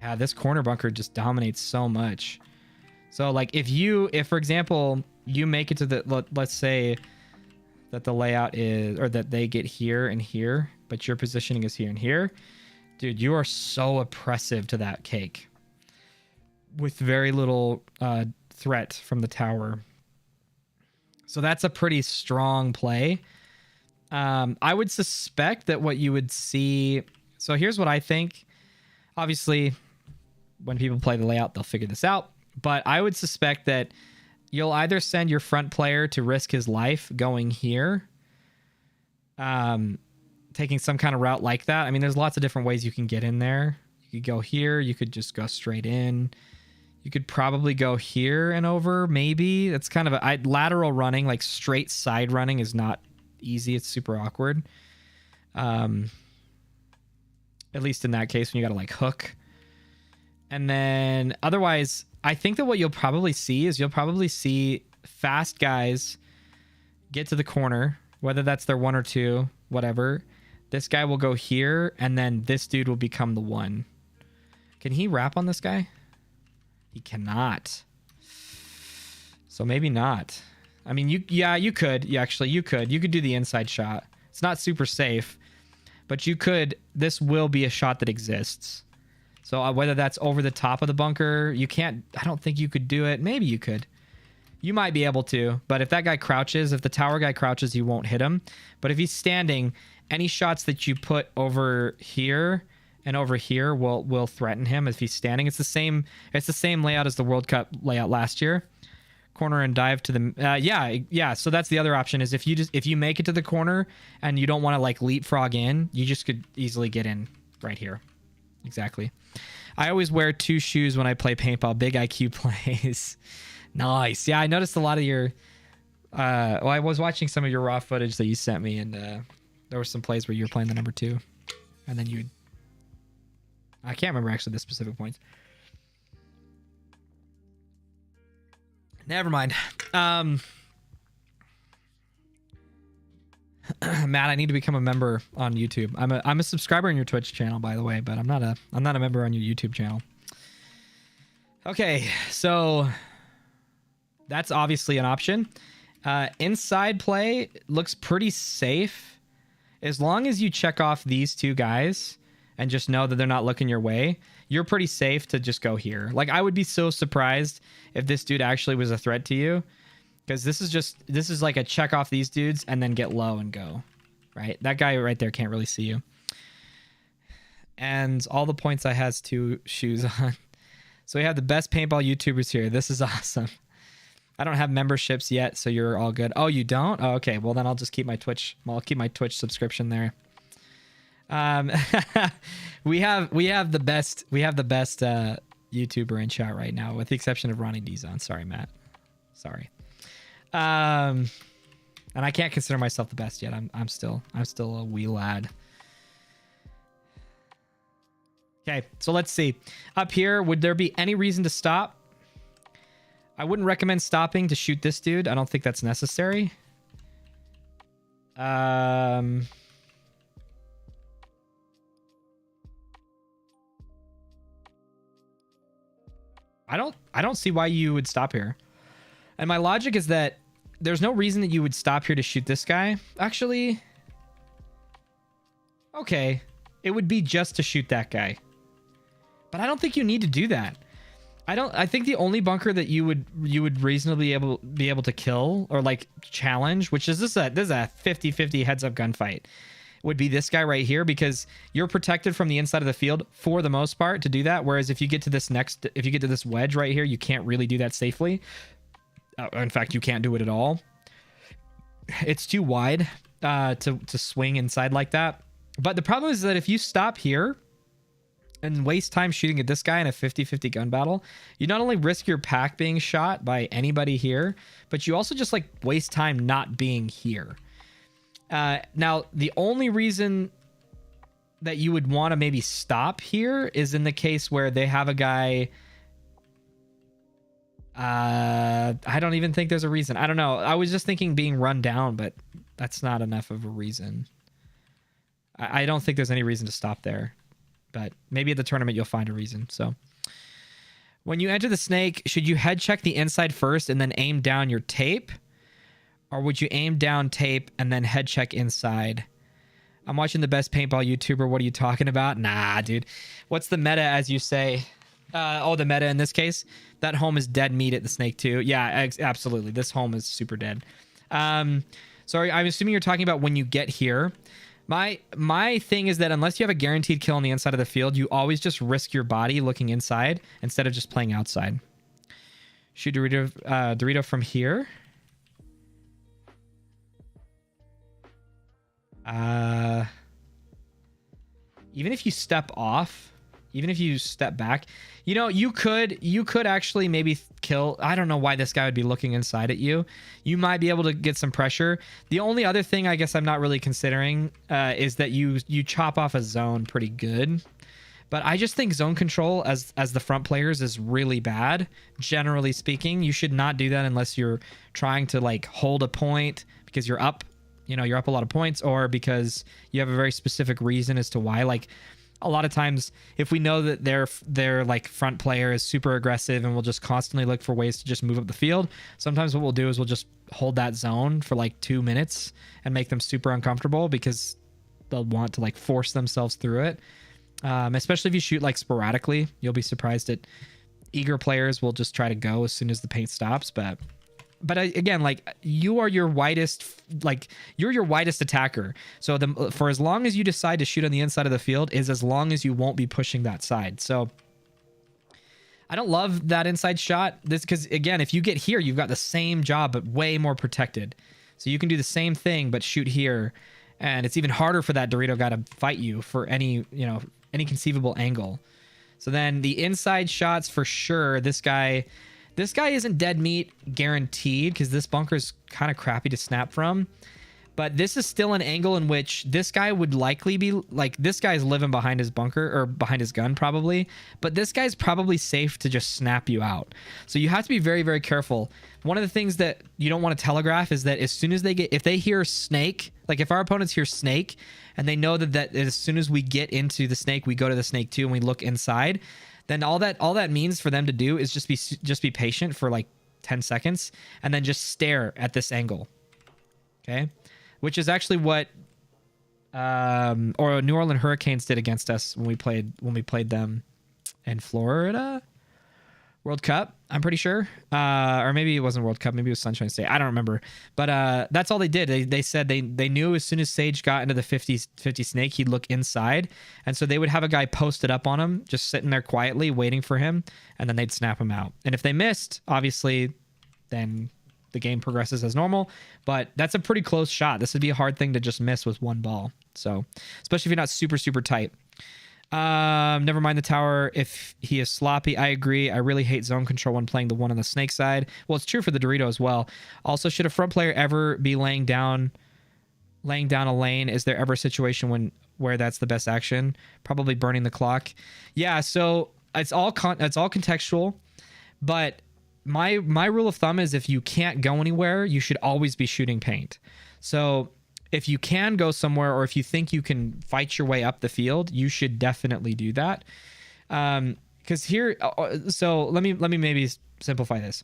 Yeah, this corner bunker just dominates so much. So like if for example, you make it to the, let's say that the layout is, or that they get here and here, but your positioning is here and here. Dude, you are so oppressive to that cake with very little threat from the tower. So that's a pretty strong play. I would suspect that what you would see... So here's what I think. Obviously... When people play the layout, they'll figure this out. But I would suspect that you'll either send your front player to risk his life going here, taking some kind of route like that. I mean, there's lots of different ways you can get in there. You could go here. You could just go straight in. You could probably go here and over, maybe. That's kind of a lateral running, like straight side running is not easy. It's super awkward. At least in that case when you got to like hook. And then otherwise, I think that what you'll probably see fast guys get to the corner, whether that's their 1 or 2, whatever. This guy will go here, and then this dude will become the 1. Can he wrap on this guy? He cannot. So maybe not. I mean, you could. You could do the inside shot. It's not super safe, but you could. This will be a shot that exists. So whether that's over the top of the bunker, you can't... I don't think you could do it. Maybe you could. You might be able to, but if that guy crouches, if the tower guy crouches, you won't hit him. But if he's standing, any shots that you put over here and over here will threaten him. If he's standing, it's the same layout as the World Cup layout last year. Corner and dive to the... yeah. So that's the other option, is if you make it to the corner and you don't want to like leapfrog in, you just could easily get in right here. Exactly. I always wear 2 shoes when I play paintball. Big IQ plays. Nice. Yeah, I noticed a lot of your... well, I was watching some of your raw footage that you sent me, and there were some plays where you were playing the number 2. And then you... I can't remember actually the specific points. Never mind. Matt, I need to become a member on YouTube. I'm a subscriber on your Twitch channel, by the way, but I'm not a member on your YouTube channel. Okay, so that's obviously an option. Inside play looks pretty safe as long as you check off these 2 guys and just know that they're not looking your way. You're pretty safe to just go here. Like, I would be so surprised if this dude actually was a threat to you. Because this is like a check off these dudes and then get low and go, right? That guy right there can't really see you. And all the points I has 2 shoes on. So we have the best paintball YouTubers here. This is awesome. I don't have memberships yet, so you're all good. Oh, you don't? Oh, okay. Well, then I'll just keep my Twitch. I'll keep my Twitch subscription there. We have the best YouTuber in chat right now, with the exception of Ronnie D-Zone. Sorry, Matt. Sorry. And I can't consider myself the best yet. I'm still a wee lad. Okay, so let's see. Up here, would there be any reason to stop? I wouldn't recommend stopping to shoot this dude. I don't think that's necessary. I don't see why you would stop here. And my logic is that there's no reason that you would stop here to shoot this guy. Actually, okay, it would be just to shoot that guy. But I don't think you need to do that. I think the only bunker that you would reasonably be able to kill or like challenge, which is this is a 50-50 heads up gunfight, would be this guy right here, because you're protected from the inside of the field for the most part to do that. Whereas if you get to this wedge right here, you can't really do that safely. In fact, you can't do it at all. It's too wide to swing inside like that. But the problem is that if you stop here and waste time shooting at this guy in a 50-50 gun battle, you not only risk your pack being shot by anybody here, but you also just like waste time not being here. Now, the only reason that you would want to maybe stop here is in the case where they have a guy... I don't even think there's a reason. I don't know. I was just thinking being run down, but that's not enough of a reason. I don't think there's any reason to stop there. But maybe at the tournament you'll find a reason. So when you enter the snake, should you head check the inside first and then aim down your tape? Or would you aim down tape and then head check inside? I'm watching the best paintball YouTuber. What are you talking about? Nah, dude. What's the meta, as you say? The meta in this case. That home is dead meat at the snake too. Yeah, absolutely. This home is super dead. Sorry, I'm assuming you're talking about when you get here. My thing is that unless you have a guaranteed kill on the inside of the field, you always just risk your body looking inside instead of just playing outside. Shoot Dorito from here. Even if you step off, even if you step back, you know, you could actually maybe kill. I don't know why this guy would be looking inside at you. You might be able to get some pressure. The only other thing I guess I'm not really considering is that you chop off a zone pretty good. But I just think zone control as the front players is really bad. Generally speaking, you should not do that unless you're trying to like hold a point because you're up, you know, you're up a lot of points, or because you have a very specific reason as to why. Like, a lot of times, if we know that their like front player is super aggressive and will just constantly look for ways to just move up the field, sometimes what we'll do is we'll just hold that zone for like 2 minutes and make them super uncomfortable because they'll want to like force themselves through it. Especially if you shoot like sporadically, you'll be surprised that eager players will just try to go as soon as the paint stops. But again, like, you're your widest attacker. So for as long as you decide to shoot on the inside of the field is as long as you won't be pushing that side. So I don't love that inside shot. This, because again, if you get here, you've got the same job, but way more protected. So you can do the same thing, but shoot here. And it's even harder for that Dorito guy to fight you for any, you know, conceivable angle. So then the inside shots for sure. This guy isn't dead meat guaranteed because this bunker's kind of crappy to snap from. But this is still an angle in which this guy would likely be like, this guy's living behind his bunker or behind his gun probably, but this guy's probably safe to just snap you out. So you have to be very, very careful. One of the things that you don't want to telegraph is that as soon as if they hear snake, like if our opponents hear snake and they know that as soon as we get into the snake, we go to the snake too and we look inside, then all that means for them to do is just be patient for like 10 seconds and then just stare at this angle. Okay. Which is actually what or New Orleans Hurricanes did against us when we played them in Florida World Cup, I'm pretty sure. Or maybe it wasn't World Cup, maybe it was Sunshine State. I don't remember. But that's all they did. They said they knew as soon as Sage got into the 50 snake, he'd look inside. And so they would have a guy posted up on him, just sitting there quietly waiting for him, and then they'd snap him out. And if they missed, obviously, then the game progresses as normal, but that's a pretty close shot. This would be a hard thing to just miss with one ball. So, especially if you're not super, super tight. Never mind the tower if he is sloppy. I agree. I really hate zone control when playing the one on the snake side. Well, it's true for the Dorito as well. Also, should a front player ever be laying down a lane? Is there ever a situation where that's the best action? Probably burning the clock. Yeah, so it's all contextual, but my rule of thumb is if you can't go anywhere, you should always be shooting paint. So if you can go somewhere, or if you think you can fight your way up the field, you should definitely do that. Because here, so let me maybe simplify this.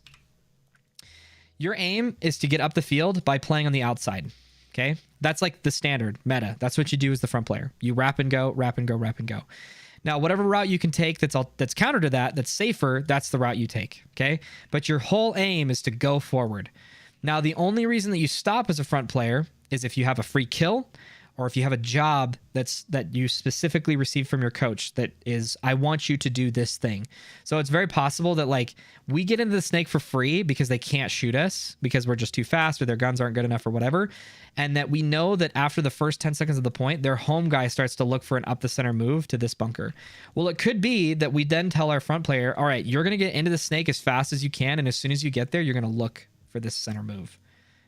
Your aim is to get up the field by playing on the outside. Okay, that's like the standard meta. That's what you do as the front player. You wrap and go, wrap and go, wrap and go. Now, whatever route you can take that's counter to that, that's safer, that's the route you take, okay? But your whole aim is to go forward. Now, the only reason that you stop as a front player is if you have a free kill or if you have a job that you specifically received from your coach that is, I want you to do this thing. So it's very possible that like we get into the snake for free because they can't shoot us because we're just too fast or their guns aren't good enough or whatever. And that we know that after the first 10 seconds of the point, their home guy starts to look for an up the center move to this bunker. Well, it could be that we then tell our front player, all right, you're going to get into the snake as fast as you can. And as soon as you get there, you're going to look for this center move.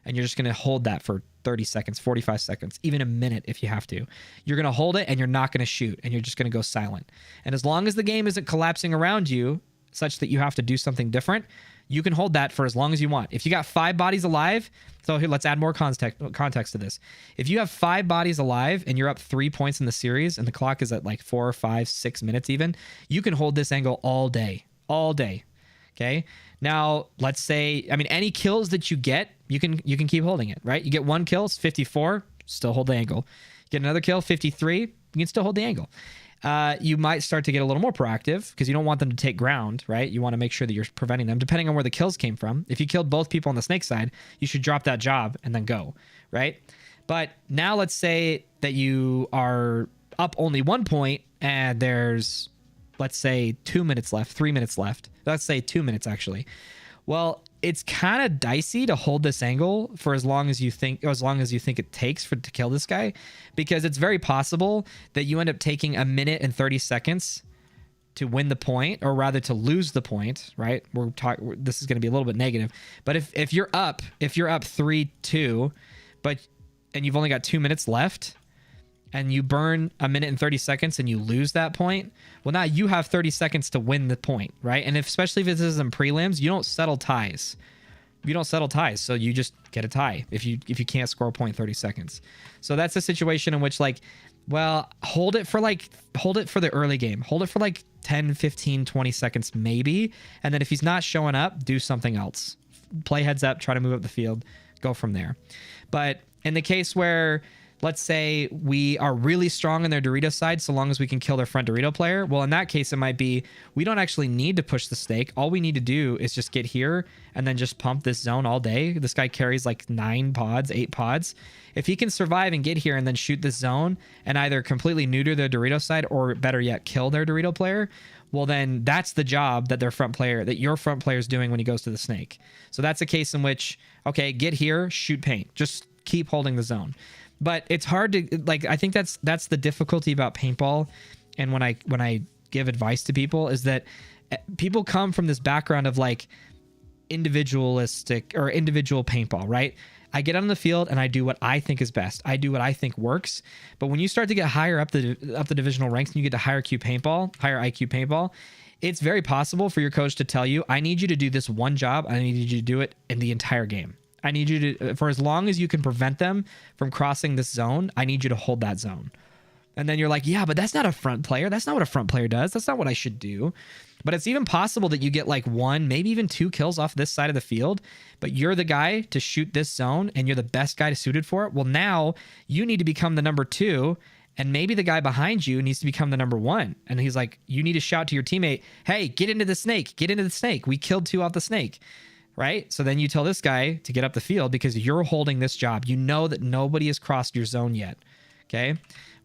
And you're just going to hold that for 30 seconds, 45 seconds, even a minute if you have to. You're going to hold it and you're not going to shoot and you're just going to go silent. And as long as the game isn't collapsing around you such that you have to do something different, you can hold that for as long as you want. If you got 5 bodies alive, so here, let's add more context to this. If you have 5 bodies alive and you're up 3 points in the series and the clock is at like 4, 5, 6 minutes even, you can hold this angle all day. Okay. Now, let's say, I mean, any kills that you get, you can keep holding it, right? You get 1 kill, it's 54, still hold the angle. Get another kill, 53, you can still hold the angle. You might start to get a little more proactive because you don't want them to take ground, right? You want to make sure that you're preventing them, depending on where the kills came from. If you killed both people on the snake side, you should drop that job and then go, right? But now let's say that you are up only 1 point and there's, let's say 2 minutes left, 3 minutes left. Let's say 2 minutes actually. Well, it's kind of dicey to hold this angle for as long as you think it takes to kill this guy, because it's very possible that you end up taking 1 minute and 30 seconds to win the point, or rather to lose the point, right? This is going to be a little bit negative, but if you're up 3-2, and you've only got 2 minutes left, and you burn 1 minute and 30 seconds and you lose that point, well, now you have 30 seconds to win the point, right? And especially if this is in prelims, you don't settle ties. So you just get a tie if you can't score a point in 30 seconds. So that's a situation in which, like, well, hold it for the early game. Hold it for like 10, 15, 20 seconds maybe. And then if he's not showing up, do something else. Play heads up, try to move up the field, go from there. But in the case where, let's say we are really strong on their Dorito side, so long as we can kill their front Dorito player. Well, in that case, it might be we don't actually need to push the stake. All we need to do is just get here and then just pump this zone all day. This guy carries like 9 pods, 8 pods. If he can survive and get here and then shoot this zone and either completely neuter their Dorito side or better yet, kill their Dorito player, well, then that's the job that your front player is doing when he goes to the snake. So that's a case in which, okay, get here, shoot paint. Just keep holding the zone. But it's hard to, like, I think that's the difficulty about paintball, and when I give advice to people, is that people come from this background of like individualistic or individual paintball, right? I get on the field and I do what I think is best. I do what I think works. But when you start to get higher up the divisional ranks and you get to higher IQ paintball, it's very possible for your coach to tell you, I need you to do this one job. I need you to do it in the entire game. I need you to, for as long as you can prevent them from crossing this zone, I need you to hold that zone. And then you're like, yeah, but that's not a front player. That's not what a front player does. That's not what I should do. But it's even possible that you get like 1, maybe even 2 kills off this side of the field, but you're the guy to shoot this zone and you're the best guy suited for it. Well, now you need to become the number 2, and maybe the guy behind you needs to become the number 1. And he's like, you need to shout to your teammate, hey, get into the snake. Get into the snake. We killed 2 off the snake. Right? So then you tell this guy to get up the field because you're holding this job. You know that nobody has crossed your zone yet. Okay?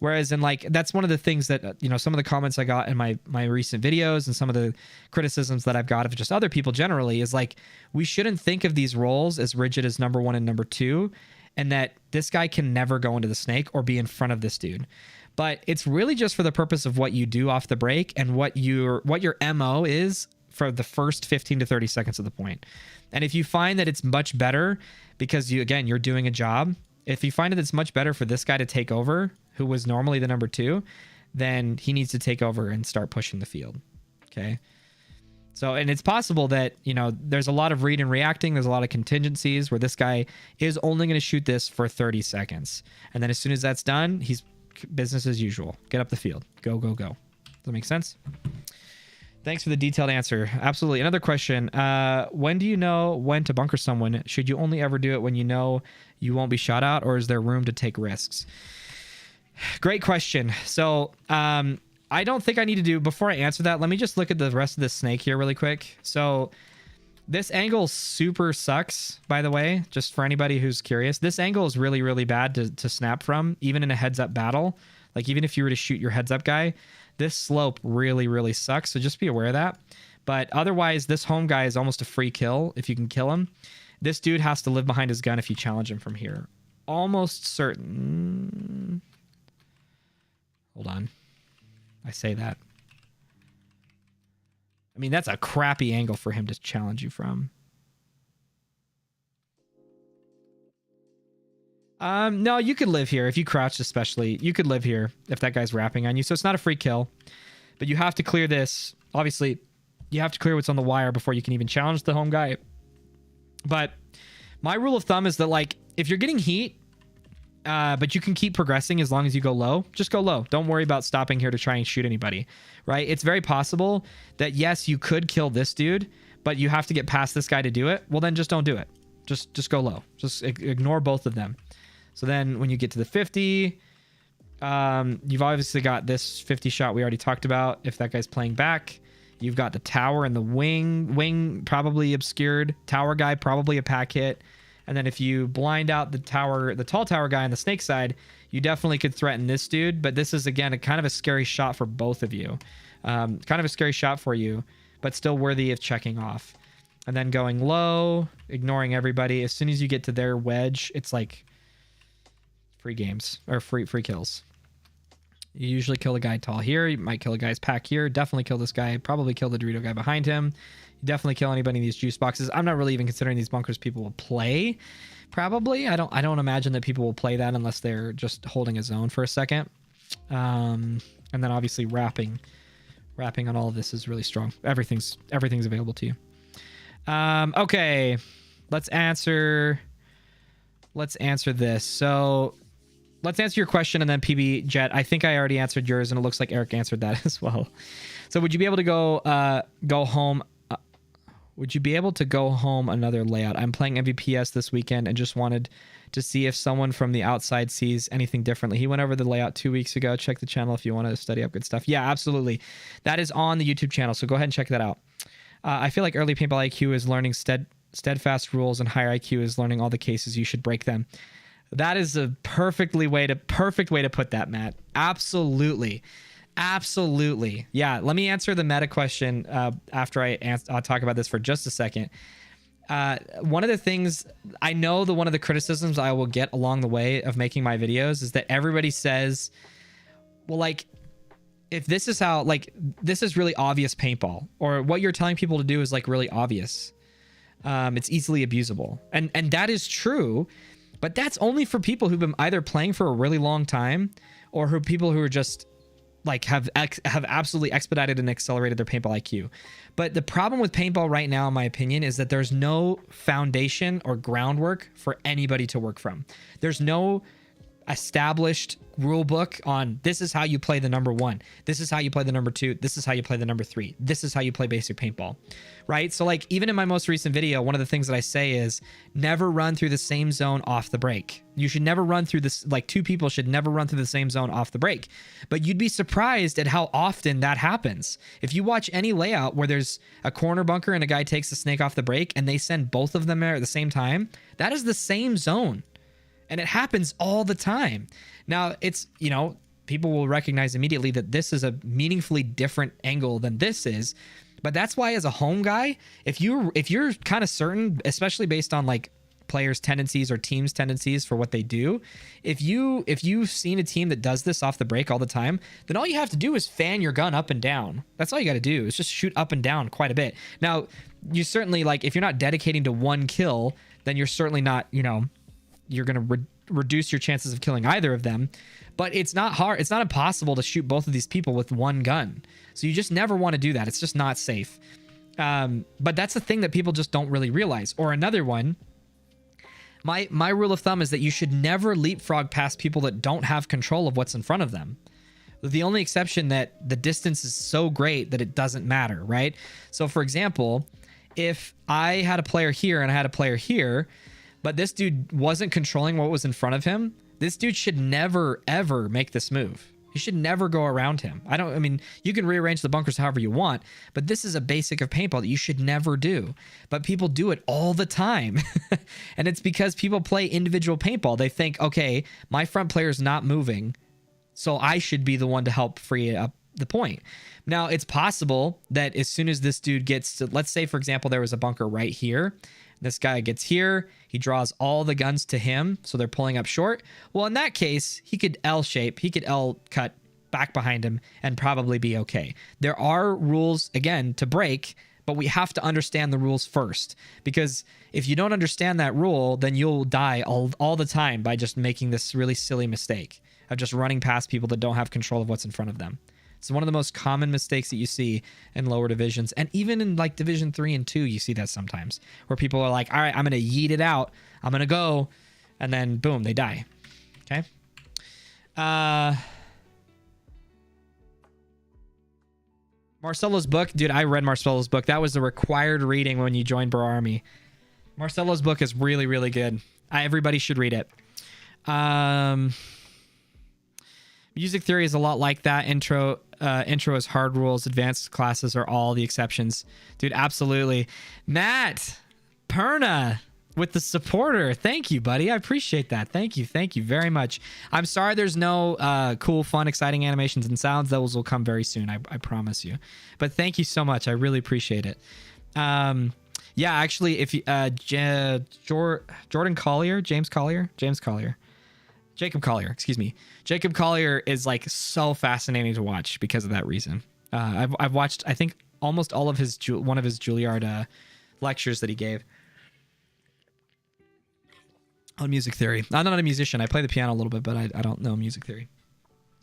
Whereas in like, that's one of the things that, you know, some of the comments I got in my recent videos and some of the criticisms that I've got of just other people generally is like, we shouldn't think of these roles as rigid as number 1 and number 2, and that this guy can never go into the snake or be in front of this dude. But it's really just for the purpose of what you do off the break and what your MO is for the first 15 to 30 seconds of the point. And if you find that it's much better because you're doing a job, if you find that it's much better for this guy to take over, who was normally the number 2, then he needs to take over and start pushing the field. Okay. So, and it's possible that, you know, there's a lot of read and reacting. There's a lot of contingencies where this guy is only going to shoot this for 30 seconds. And then as soon as that's done, he's business as usual. Get up the field. Go, go, go. Does that make sense? Thanks for the detailed answer. Absolutely. Another question. When do you know when to bunker someone? Should you only ever do it when you know you won't be shot out, or is there room to take risks? Great question. So I don't think I need to do, before I answer that, let me just look at the rest of the snake here really quick. So this angle super sucks, by the way, just for anybody who's curious. This angle is really, really bad to snap from, even in a heads-up battle. Like even if you were to shoot your heads-up guy, this slope really, really sucks, so just be aware of that. But otherwise, this home guy is almost a free kill if you can kill him. This dude has to live behind his gun if you challenge him from here. Almost certain. Hold on. I say that. I mean, that's a crappy angle for him to challenge you from. No, you could live here if you crouched, especially. You could live here if that guy's rapping on you. So it's not a free kill, but you have to clear this. Obviously, you have to clear what's on the wire before you can even challenge the home guy. But my rule of thumb is that, like, if you're getting heat, but you can keep progressing as long as you go low, just go low. Don't worry about stopping here to try and shoot anybody, right? It's very possible that, yes, you could kill this dude, but you have to get past this guy to do it. Well, then just don't do it. Just go low. Just ignore both of them. So then when you get to the 50, you've obviously got this 50 shot we already talked about. If that guy's playing back, you've got the tower and the wing probably obscured. Tower guy, probably a pack hit. And then if you blind out the tall tower guy on the snake side, you definitely could threaten this dude. But this is, again, a kind of a scary shot for both of you. Kind of a scary shot for you, but still worthy of checking off. And then going low, ignoring everybody. As soon as you get to their wedge, it's like free games or free kills. You usually kill the guy tall here. You might kill a guy's pack here. Definitely kill this guy. Probably kill the Dorito guy behind him. You definitely kill anybody in these juice boxes. I'm not really even considering these bunkers people will play. Probably. I don't imagine that people will play that unless they're just holding a zone for a second. And then obviously wrapping on all of this is really strong. Everything's available to you. Okay. Let's answer this. So let's answer your question, and then PB Jet. I think I already answered yours, and it looks like Eric answered that as well. So would you be able to go home? Would you be able to go home another layout? I'm playing MVPS this weekend and just wanted to see if someone from the outside sees anything differently. He went over the layout 2 weeks ago. Check the channel if you want to study up good stuff. Yeah, absolutely. That is on the YouTube channel, so go ahead and check that out. I feel like early paintball IQ is learning steadfast rules, and higher IQ is learning all the cases you should break them. That is a perfect way to put that, Matt. Absolutely. Yeah, let me answer the meta question after I'll talk about this for just a second. One of the things I know, one of the criticisms I will get along the way of making my videos is that everybody says, well, like, if this is how, like, this is really obvious paintball, or what you're telling people to do is like really obvious. It's easily abusable. And that is true, but that's only for people who've been either playing for a really long time, or people who are just like have absolutely expedited and accelerated their paintball IQ. But the problem with paintball right now, in my opinion, is that there's no foundation or groundwork for anybody to work from. There's no established rule book on this is how you play the number 1, this is how you play the number 2, this is how you play the number 3, this is how you play basic paintball, right? So like even in my most recent video, one of the things that I say is never run through the same zone off the break. You should never run through this, like 2 people should never run through the same zone off the break. But you'd be surprised at how often that happens. If you watch any layout where there's a corner bunker and a guy takes a snake off the break and they send both of them there at the same time, that is the same zone. And it happens all the time. Now, it's, you know, people will recognize immediately that this is a meaningfully different angle than this is. But that's why, as a home guy, if you're kind of certain, especially based on like players' tendencies or teams' tendencies for what they do, if you've seen a team that does this off the break all the time, then all you have to do is fan your gun up and down. That's all you got to do, is just shoot up and down quite a bit. Now, you certainly, like, if you're not dedicating to one kill, then you're certainly not, you know, you're going to reduce your chances of killing either of them. But it's not hard. It's not impossible to shoot both of these people with one gun. So you just never want to do that. It's just not safe. But that's the thing that people just don't really realize. Or another one, my rule of thumb is that you should never leapfrog past people that don't have control of what's in front of them. The only exception that the distance is so great that it doesn't matter, right? So for example, if I had a player here and I had a player here, but this dude wasn't controlling what was in front of him, this dude should never, ever make this move. You should never go around him. I mean, you can rearrange the bunkers however you want, but this is a basic of paintball that you should never do. But people do it all the time. And it's because people play individual paintball. They think, okay, my front player is not moving, so I should be the one to help free up the point. Now, it's possible that as soon as this dude gets to, let's say, for example, there was a bunker right here. This guy gets here, he draws all the guns to him, so they're pulling up short. Well, in that case, he could L-shape, he could L-cut back behind him and probably be okay. There are rules, again, to break, but we have to understand the rules first. Because if you don't understand that rule, then you'll die all the time by just making this really silly mistake of just running past people that don't have control of what's in front of them. It's one of the most common mistakes that you see in lower divisions. And even in like Division 3 and 2, you see that sometimes. Where people are like, all right, I'm going to yeet it out. I'm going to go. And then, boom, they die. Okay? Marcelo's book. Dude, I read Marcelo's book. That was the required reading when you joined Bro Army. Marcelo's book is really, really good. Everybody should read it. Music theory is a lot like that. Intro is hard rules. Advanced classes are all the exceptions. Dude, absolutely. Matt Perna with the supporter. Thank you, buddy. I appreciate that. Thank you. Thank you very much. I'm sorry there's no cool, fun, exciting animations and sounds. Those will come very soon. I promise you. But thank you so much. I really appreciate it. Yeah, actually, if you, Jacob Collier is like so fascinating to watch because of that reason. I've watched, I think, almost all of his one of his Juilliard lectures that he gave on music theory. I'm not a musician. I play the piano a little bit, but I don't know music theory.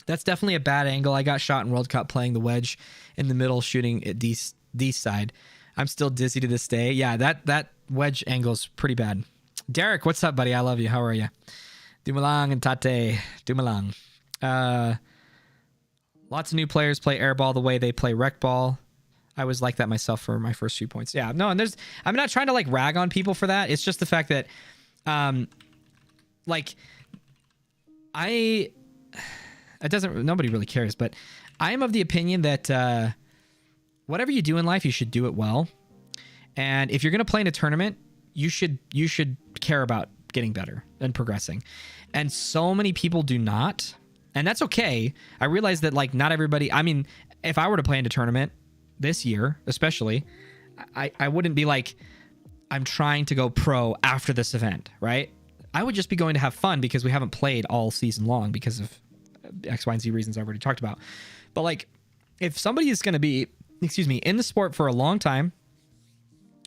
That's definitely a bad angle. I got shot in World Cup playing the wedge in the middle, shooting at D side. I'm still dizzy to this day. Yeah, that wedge angle is pretty bad. Derek, what's up, buddy? I love you. How are you? Dumalang and Tate. Dumalang. Lots of new players play airball the way they play rec ball. I was like that myself for my first few points. Yeah, no, and I'm not trying to like rag on people for that. It's just the fact that, nobody really cares, but I am of the opinion that, whatever you do in life, you should do it well. And if you're going to play in a tournament, you should care about getting better and progressing. And so many people do not. And that's okay. I realize that like not everybody, I mean, if I were to play in a tournament this year, especially, I wouldn't be like, I'm trying to go pro after this event, right? I would just be going to have fun because we haven't played all season long because of X, Y, and Z reasons I already talked about. But like, if somebody is going to be, excuse me, in the sport for a long time,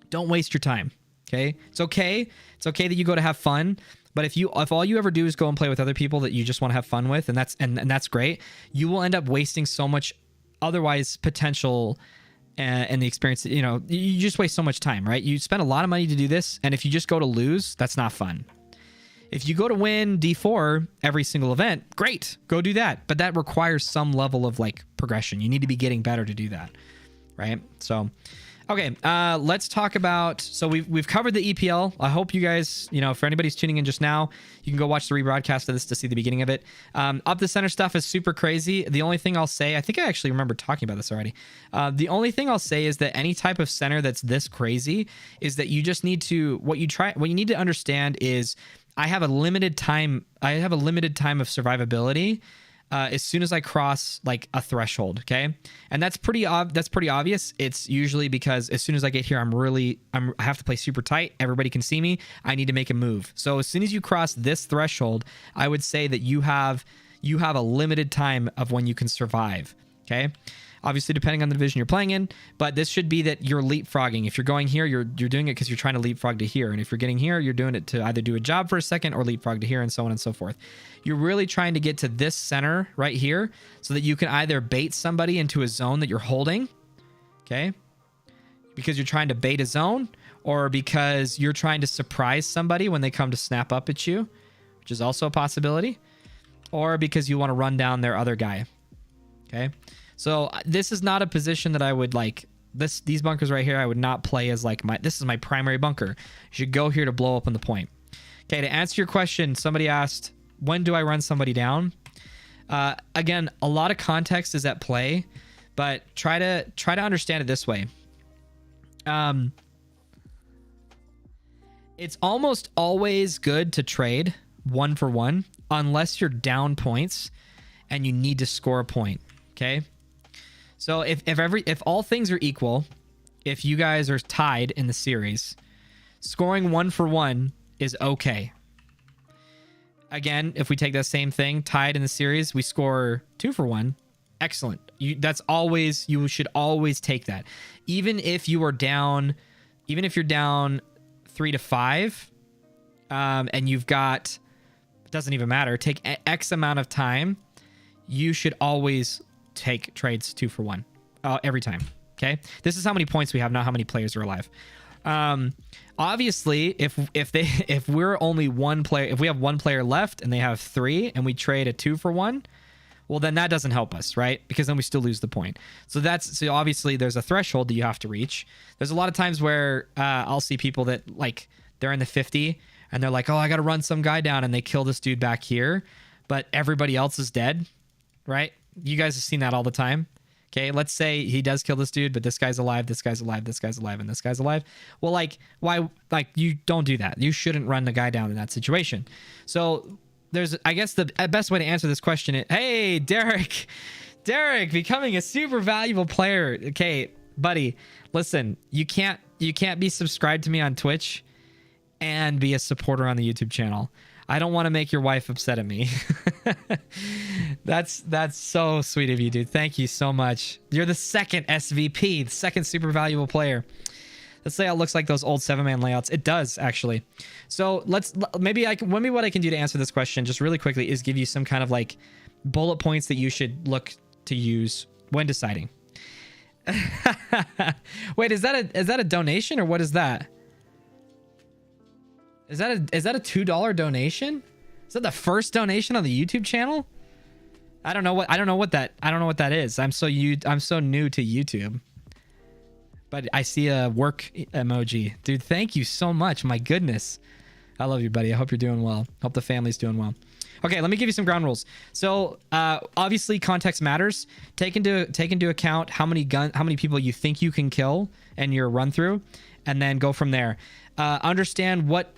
don't waste your time. Okay. It's okay. It's okay that you go to have fun. But if all you ever do is go and play with other people that you just want to have fun with, and that's great, you will end up wasting so much otherwise potential and the experience. You know, you just waste so much time, right? You spend a lot of money to do this, and if you just go to lose, that's not fun. If you go to win D4 every single event, great, go do that. But that requires some level of like progression. You need to be getting better to do that, right? So, okay, let's talk about, so we've covered the EPL. I hope you guys, you know, for anybody's tuning in just now, you can go watch the rebroadcast of this to see the beginning of it. Up the center stuff is super crazy. The only thing I'll say, I think I actually remember talking about this already. The only thing I'll say is that any type of center that's this crazy is that you just need to, what you need to understand is I have a limited time of survivability as soon as I cross like a threshold, okay? And that's pretty obvious. It's usually because as soon as I get here, I have to play super tight. Everybody can see me. I need to make a move. So as soon as you cross this threshold, I would say that you have a limited time of when you can survive, okay? Obviously, depending on the division you're playing in, but this should be that you're leapfrogging. If you're going here, you're doing it because you're trying to leapfrog to here. And if you're getting here, you're doing it to either do a job for a second or leapfrog to here, and so on and so forth. You're really trying to get to this center right here so that you can either bait somebody into a zone that you're holding, okay? Because you're trying to bait a zone, or because you're trying to surprise somebody when they come to snap up at you, which is also a possibility, or because you want to run down their other guy, okay? So this is not a position that I would like. These bunkers right here, I would not play as like this is my primary bunker. You should go here to blow up on the point. Okay, to answer your question, somebody asked, when do I run somebody down? Again, a lot of context is at play, but try to understand it this way. It's almost always good to trade 1-for-1 unless you're down points and you need to score a point. Okay. So if all things are equal, if you guys are tied in the series, scoring 1-for-1 is okay. Again, if we take that same thing, tied in the series, we score 2-for-1. Excellent. You should always take that. Even if you're down 3-5, and you've got, it doesn't even matter, take X amount of time, you should always take trades 2-for-1 every time. Okay, this is how many points we have, not how many players are alive. Obviously, if we're only one player, if we have one player left and they have 3 and we trade a 2-for-1, well, then that doesn't help us, right? Because then we still lose the point. So obviously there's a threshold that you have to reach. There's a lot of times where I'll see people that like they're in the 50 and they're like, oh, I got to run some guy down, and they kill this dude back here, but everybody else is dead, right? You guys have seen that all the time. Okay, let's say he does kill this dude, but this guy's alive, this guy's alive, this guy's alive, and this guy's alive. Well, like, why? Like, you don't do that. You shouldn't run the guy down in that situation. So I guess the best way to answer this question is, hey, Derek, becoming a super valuable player. Okay, buddy, listen, you can't be subscribed to me on Twitch and be a supporter on the YouTube channel. I don't want to make your wife upset at me. That's so sweet of you, dude. Thank you so much. You're the second SVP, the second super valuable player. This layout looks like those old 7-man layouts. It does, actually. So maybe what I can do to answer this question just really quickly is give you some kind of like bullet points that you should look to use when deciding. Wait, is that a donation, or what is that? Is that a $2 donation? Is that the first donation on the YouTube channel? I don't know what that is. I'm so new to YouTube. But I see a work emoji. Dude, thank you so much. My goodness. I love you, buddy. I hope you're doing well. Hope the family's doing well. Okay, let me give you some ground rules. So, obviously context matters. Take into account how many people you think you can kill in your run through, and then go from there. Understand what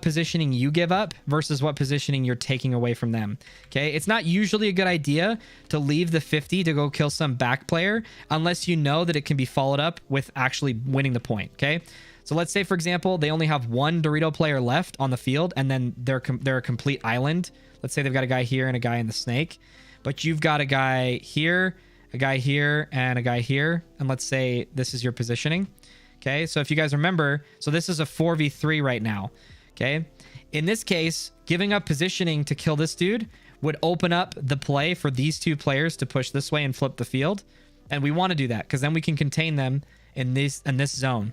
positioning you give up versus what positioning you're taking away from them. Okay, it's not usually a good idea to leave the 50 to go kill some back player unless you know that it can be followed up with actually winning the point. Okay, so let's say, for example, they only have one Dorito player left on the field, and then they're a complete island. Let's say they've got a guy here and a guy in the snake, but you've got a guy here a guy here, and a guy here. And let's say this is your positioning. Okay, so if you guys remember, so this is a 4v3 right now. Okay, in this case, giving up positioning to kill this dude would open up the play for these two players to push this way and flip the field. And we want to do that because then we can contain them in this zone.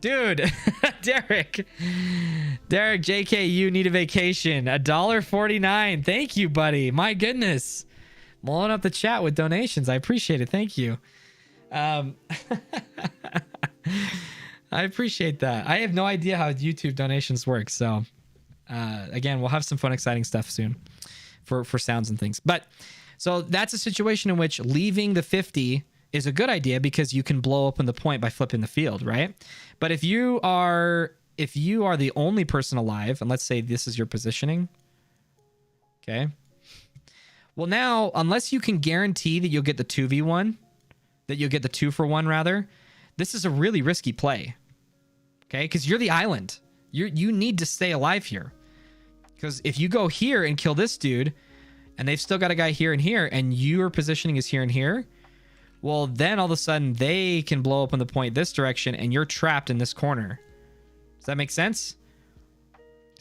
Dude, Derek, JK, you need a vacation. $1.49. Thank you, buddy. My goodness. Blowing up the chat with donations. I appreciate it. Thank you. I appreciate that. I have no idea how YouTube donations work. So, again, we'll have some fun, exciting stuff soon for sounds and things. But so that's a situation in which leaving the 50 is a good idea because you can blow open the point by flipping the field, right? But if you are the only person alive, and let's say this is your positioning, okay? Well, now, unless you can guarantee that you'll get the 2v1, that you'll get the 2-for-1 rather, this is a really risky play, okay? Because you're the island. You need to stay alive here. Because if you go here and kill this dude, and they've still got a guy here and here, and your positioning is here and here, well, then all of a sudden they can blow open the point this direction and you're trapped in this corner. Does that make sense?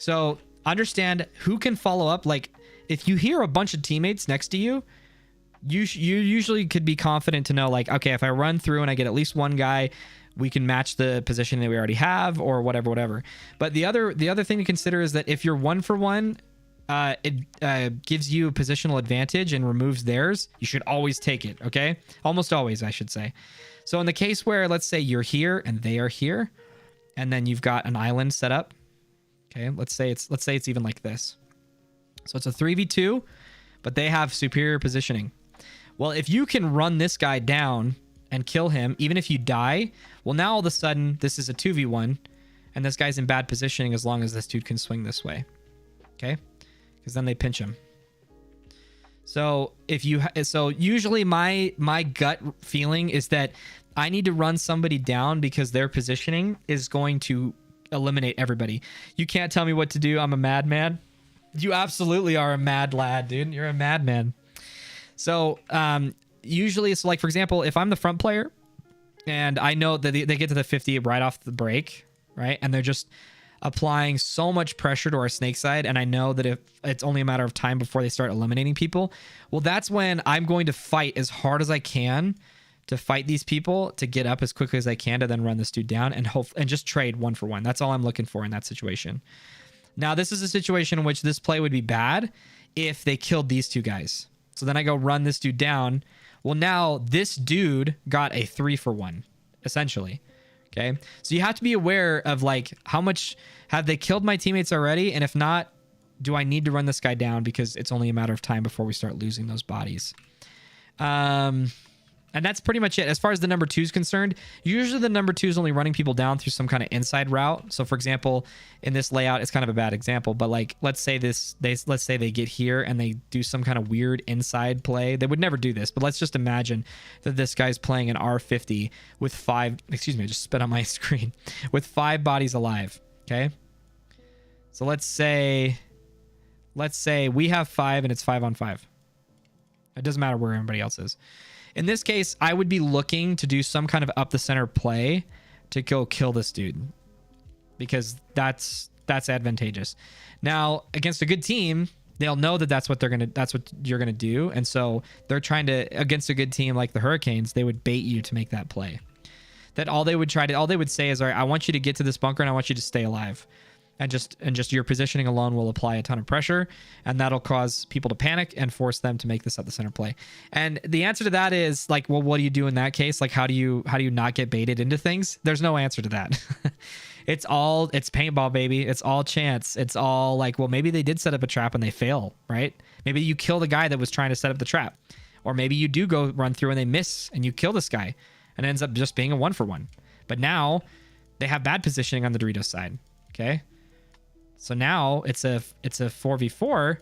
So understand who can follow up. Like if you hear a bunch of teammates next to you, you usually could be confident to know like, okay, if I run through and I get at least one guy, we can match the position that we already have or whatever. But the other thing to consider is that if you're 1-for-1, it gives you a positional advantage and removes theirs. You should always take it, okay? Almost always, I should say. So in the case where, let's say you're here and they are here, and then you've got an island set up, okay? Let's say it's even like this. So it's a 3v2, but they have superior positioning. Well, if you can run this guy down and kill him, even if you die, well, now all of a sudden this is a 2v1, and this guy's in bad positioning as long as this dude can swing this way, okay? Because then they pinch him. So usually my gut feeling is that I need to run somebody down because their positioning is going to eliminate everybody. You can't tell me what to do. I'm a madman. You absolutely are a mad lad, dude. You're a madman. So usually it's like, for example, if I'm the front player and I know that they get to the 50 right off the break, right? And they're just applying so much pressure to our snake side, and I know that if it's only a matter of time before they start eliminating people, well, that's when I'm going to fight as hard as I can to fight these people to get up as quickly as I can to then run this dude down and just trade 1-for-1. That's all I'm looking for in that situation. Now, this is a situation in which this play would be bad if they killed these two guys. So then I go run this dude down. Well, now this dude got a 3-for-1, essentially. Okay, so you have to be aware of like how much have they killed my teammates already, and if not, do I need to run this guy down because it's only a matter of time before we start losing those bodies. And that's pretty much it. As far as the number 2 is concerned, usually the number 2 is only running people down through some kind of inside route. So for example, in this layout, it's kind of a bad example, but like let's say they get here and they do some kind of weird inside play. They would never do this, but let's just imagine that this guy's playing an R50 with 5, excuse me, I just spit on my screen, with 5 bodies alive. Okay. So let's say we have 5 and it's 5-on-5. It doesn't matter where everybody else is. In this case, I would be looking to do some kind of up the center play to go kill this dude because that's advantageous. Now, against a good team, they'll know that that's what you're gonna do, and so they're trying to, against a good team like the Hurricanes, they would bait you to make that play. That all they would say is, all right, I want you to get to this bunker and I want you to stay alive. And just your positioning alone will apply a ton of pressure, and that'll cause people to panic and force them to make this at the center play. And the answer to that is like, well, what do you do in that case? Like, how do you not get baited into things? There's no answer to that. It's paintball, baby. It's all chance. It's all like, well, maybe they did set up a trap and they fail, right? Maybe you kill the guy that was trying to set up the trap, or maybe you do go run through and they miss and you kill this guy, and it ends up just being a 1-for-1. But now they have bad positioning on the Doritos side. Okay. So now it's a 4v4,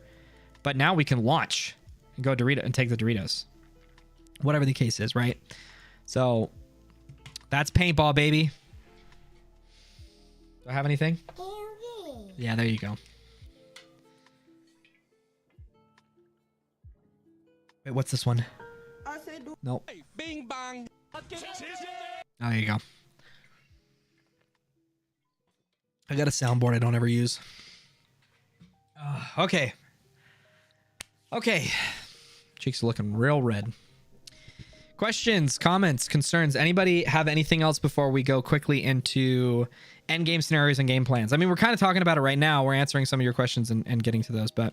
but now we can launch and go Dorito and take the Doritos. Whatever the case is, right? So that's paintball, baby. Do I have anything? Yeah, there you go. Wait, what's this one? I say Nope. Bing bang. Oh, there you go. I got a soundboard I don't ever use. Okay. Okay. Cheeks are looking real red. Questions, comments, concerns. Anybody have anything else before we go quickly into end game scenarios and game plans? I mean, we're kind of talking about it right now. We're answering some of your questions and getting to those, but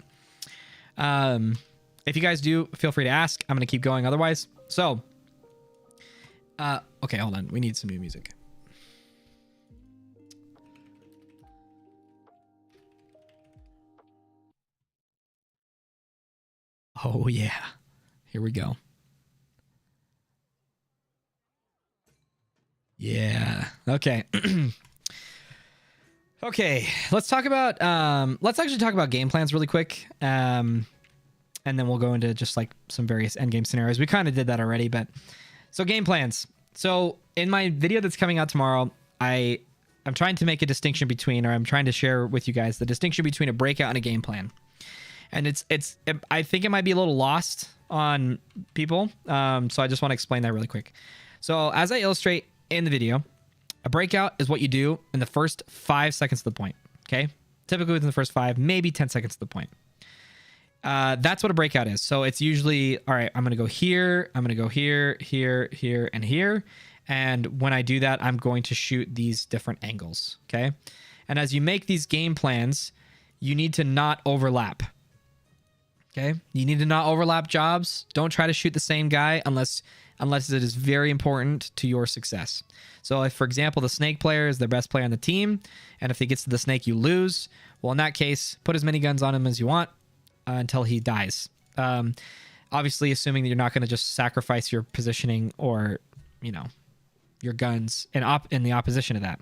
if you guys do, feel free to ask. I'm going to keep going otherwise. So, okay, hold on. We need some new music. Oh, yeah. Here we go. Yeah. Okay. Okay. Let's talk about, let's actually talk about game plans really quick. And then we'll go into just like some various endgame scenarios. We kind of did that already, but so game plans. So in my video that's coming out tomorrow, I'm trying to make a distinction between, or I'm trying to share with you guys the distinction between a breakout and a game plan. And I think it might be a little lost on people. So I just want to explain that really quick. So as I illustrate in the video, a breakout is what you do in the first 5 seconds of the point. Okay. Typically within the first 5, maybe 10 seconds of the point. That's what a breakout is. So it's usually, all right, I'm going to go here. I'm going to go here, here, here, and here. And when I do that, I'm going to shoot these different angles. Okay. And as you make these game plans, you need to not overlap. Okay. You need to not overlap jobs. Don't try to shoot the same guy unless it is very important to your success. So if, for example, the snake player is the best player on the team, and if he gets to the snake, you lose. Well, in that case, put as many guns on him as you want until he dies. Obviously, assuming that you're not going to just sacrifice your positioning or, you know, your guns in the opposition of that.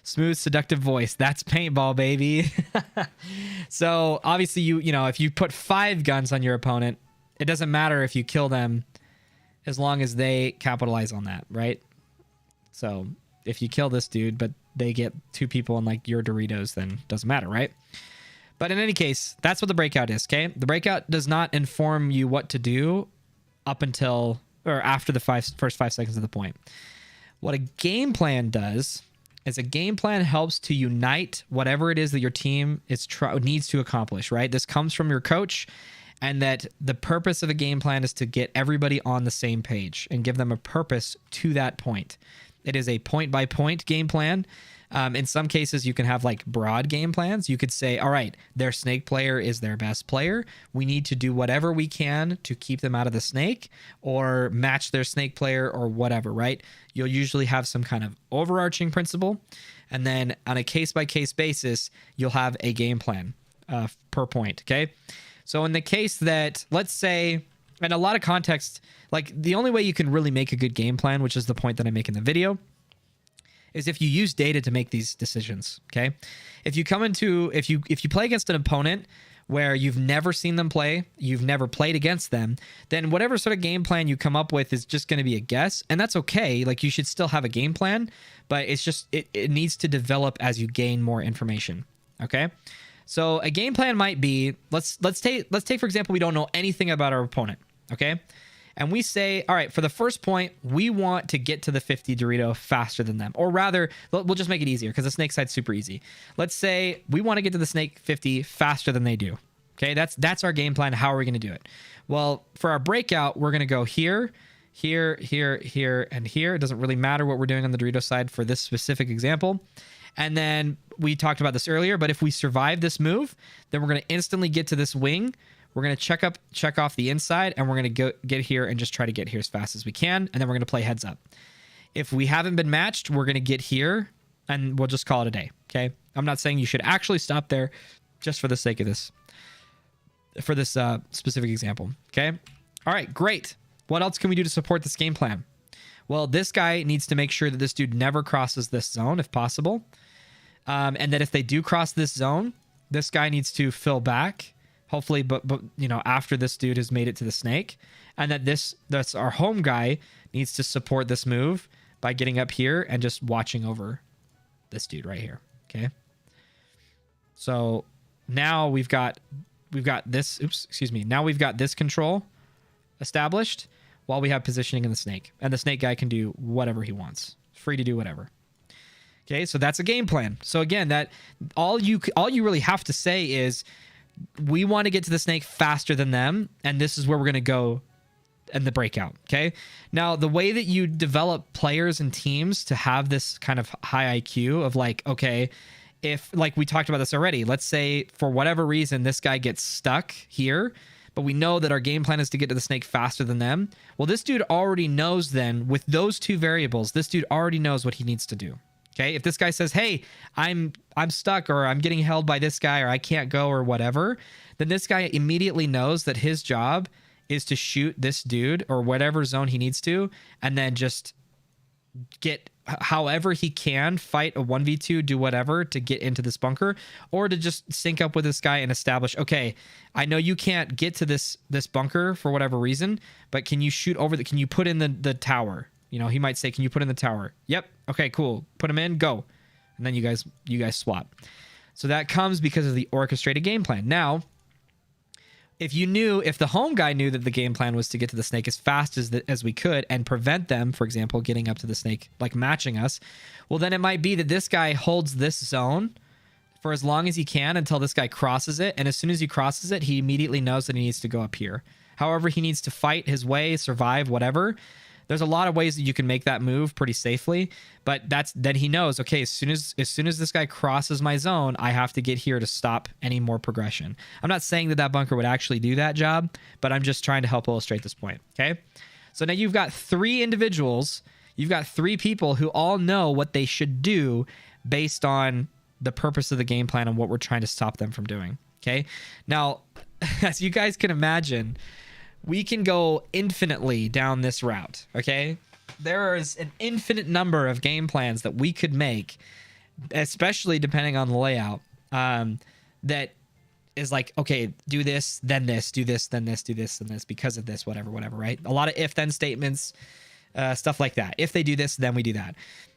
Smooth, seductive voice. That's paintball, baby. So obviously, you know, if you put 5 guns on your opponent, it doesn't matter if you kill them as long as they capitalize on that, right? So if you kill this dude, but they get 2 people in like your Doritos, then it doesn't matter, right? But in any case, that's what the breakout is, okay? The breakout does not inform you what to do up until or after the first 5 seconds of the point. What a game plan does is a game plan helps to unite whatever it is that your team needs to accomplish, right? This comes from your coach, and that the purpose of a game plan is to get everybody on the same page and give them a purpose to that point. It is a point-by-point game plan. In some cases, you can have like broad game plans. You could say, all right, their snake player is their best player. We need to do whatever we can to keep them out of the snake or match their snake player or whatever, right? You'll usually have some kind of overarching principle. And then on a case-by-case basis, you'll have a game plan per point, okay? So in the case that, let's say, in a lot of context, like the only way you can really make a good game plan, which is the point that I make in the video, is if you use data to make these decisions, okay? If you play against an opponent where you've never seen them play, you've never played against them, then whatever sort of game plan you come up with is just going to be a guess, and that's okay. Like, you should still have a game plan, but it's just it needs to develop as you gain more information, okay? So a game plan might be, let's take for example, we don't know anything about our opponent, okay? And we say, all right, for the first point, we want to get to the 50 Dorito faster than them. Or rather, we'll just make it easier because the snake side's super easy. Let's say we want to get to the snake 50 faster than they do. Okay, that's our game plan. How are we going to do it? Well, for our breakout, we're going to go here, here, here, here, and here. It doesn't really matter what we're doing on the Dorito side for this specific example. And then we talked about this earlier, but if we survive this move, then we're going to instantly get to this wing. We're going to check off the inside, and we're going to get here and just try to get here as fast as we can, and then we're going to play heads up. If we haven't been matched, we're going to get here, and we'll just call it a day, okay? I'm not saying you should actually stop there just for the sake of this, for this specific example, okay? All right, great. What else can we do to support this game plan? Well, this guy needs to make sure that this dude never crosses this zone if possible, and that if they do cross this zone, this guy needs to fill back, hopefully, but you know, after this dude has made it to the snake, and that that's our home guy needs to support this move by getting up here and just watching over this dude right here. Okay. So now we've got this. Oops, excuse me. Now we've got this control established. while we have positioning in the snake. And the snake guy can do whatever he wants. Free to do whatever. Okay, so that's a game plan. So again, that all you really have to say is we want to get to the snake faster than them, and this is where we're going to go in the breakout. Okay, now the way that you develop players and teams to have this kind of high IQ of like, okay, if like we talked about this already, let's say for whatever reason this guy gets stuck here, but we know that our game plan is to get to the snake faster than them. Well, this dude already knows then with those two variables, this dude already knows what he needs to do. Okay, if this guy says, hey, I'm stuck, or I'm getting held by this guy, or I can't go, or whatever, then this guy immediately knows that his job is to shoot this dude or whatever zone he needs to, and then just get however he can, fight a 1v2, do whatever to get into this bunker, or to just sync up with this guy and establish, okay, I know you can't get to this bunker for whatever reason, but can you shoot over can you put in the tower? You know, he might say, can you put in the tower? Yep. Okay, cool. Put him in, go. And then you guys swap. So that comes because of the orchestrated game plan. Now, if the home guy knew that the game plan was to get to the snake as fast as we could and prevent them, for example, getting up to the snake, like matching us, well, then it might be that this guy holds this zone for as long as he can until this guy crosses it. And as soon as he crosses it, he immediately knows that he needs to go up here. However, he needs to fight his way, survive, whatever. There's a lot of ways that you can make that move pretty safely, but then he knows, okay, as soon as this guy crosses my zone, I have to get here to stop any more progression. I'm not saying that bunker would actually do that job, but I'm just trying to help illustrate this point, okay? So now you've got 3 individuals, you've got 3 people who all know what they should do based on the purpose of the game plan and what we're trying to stop them from doing, okay? Now, as you guys can imagine, we can go infinitely down this route, okay? There is an infinite number of game plans that we could make, especially depending on the layout, that is like, okay, do this, then this, do this, then this, do this, then this, because of this, whatever, right? A lot of if-then statements, stuff like that. If they do this, then we do that.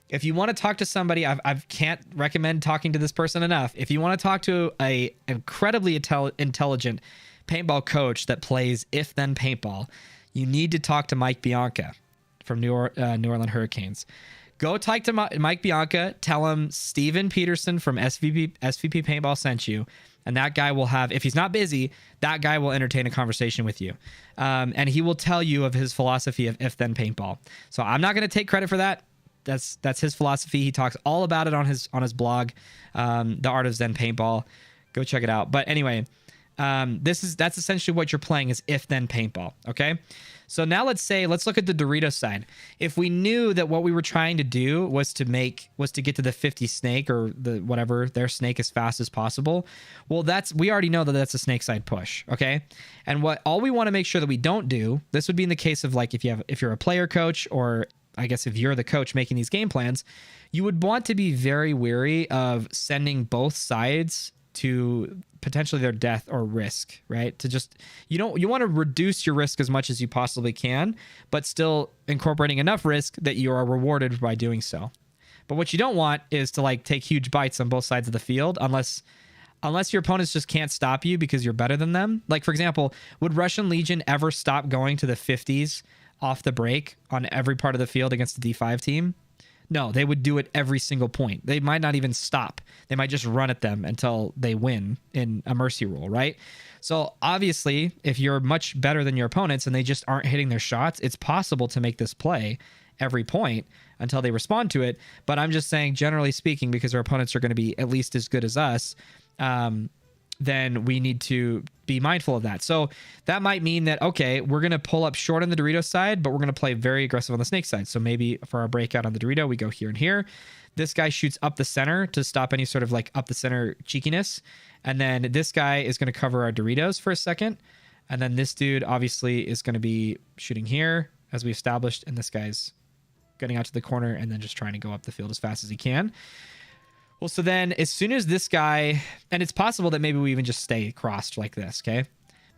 If you want to talk to somebody, I can't recommend talking to this person enough. If you want to talk to a incredibly intelligent paintball coach that plays if-then paintball, you need to talk to Mike Bianca from New Orleans Hurricanes. Go talk to Mike Bianca, tell him Steven Peterson from SVP Paintball sent you, and that guy will have, if he's not busy, that guy will entertain a conversation with you. And he will tell you of his philosophy of if-then paintball. So I'm not going to take credit for that. That's his philosophy. He talks all about it on his blog, The Art of Zen Paintball. Go check it out. But anyway, that's essentially what you're playing is if-then paintball. Okay. So now let's look at the Doritos side. If we knew that what we were trying to do was to get to the 50 snake or their snake as fast as possible. Well, we already know that that's a snake side push. Okay. And all we want to make sure that we don't do, this would be in the case of like, if you're a player coach, or I guess if you're the coach making these game plans, you would want to be very wary of sending both sides to potentially their death or risk, right? You want to reduce your risk as much as you possibly can, but still incorporating enough risk that you are rewarded by doing so. But what you don't want is to like take huge bites on both sides of the field, unless your opponents just can't stop you because you're better than them. Like, for example, would Russian Legion ever stop going to the 50s off the break on every part of the field against the D5 team? No, they would do it every single point. They might not even stop. They might just run at them until they win in a mercy rule, right? So obviously, if you're much better than your opponents and they just aren't hitting their shots, it's possible to make this play every point until they respond to it. But I'm just saying, generally speaking, because our opponents are going to be at least as good as us, then we need to be mindful of that. So that might mean that, okay, we're going to pull up short on the Dorito side, but we're going to play very aggressive on the snake side. So maybe for our breakout on the Dorito, we go here and here. This guy shoots up the center to stop any sort of like up the center cheekiness. And then this guy is going to cover our Doritos for a second. And then this dude obviously is going to be shooting here as we established. And this guy's getting out to the corner and then just trying to go up the field as fast as he can. Well, so then as soon as this guy, and it's possible that maybe we even just stay crossed like this, okay?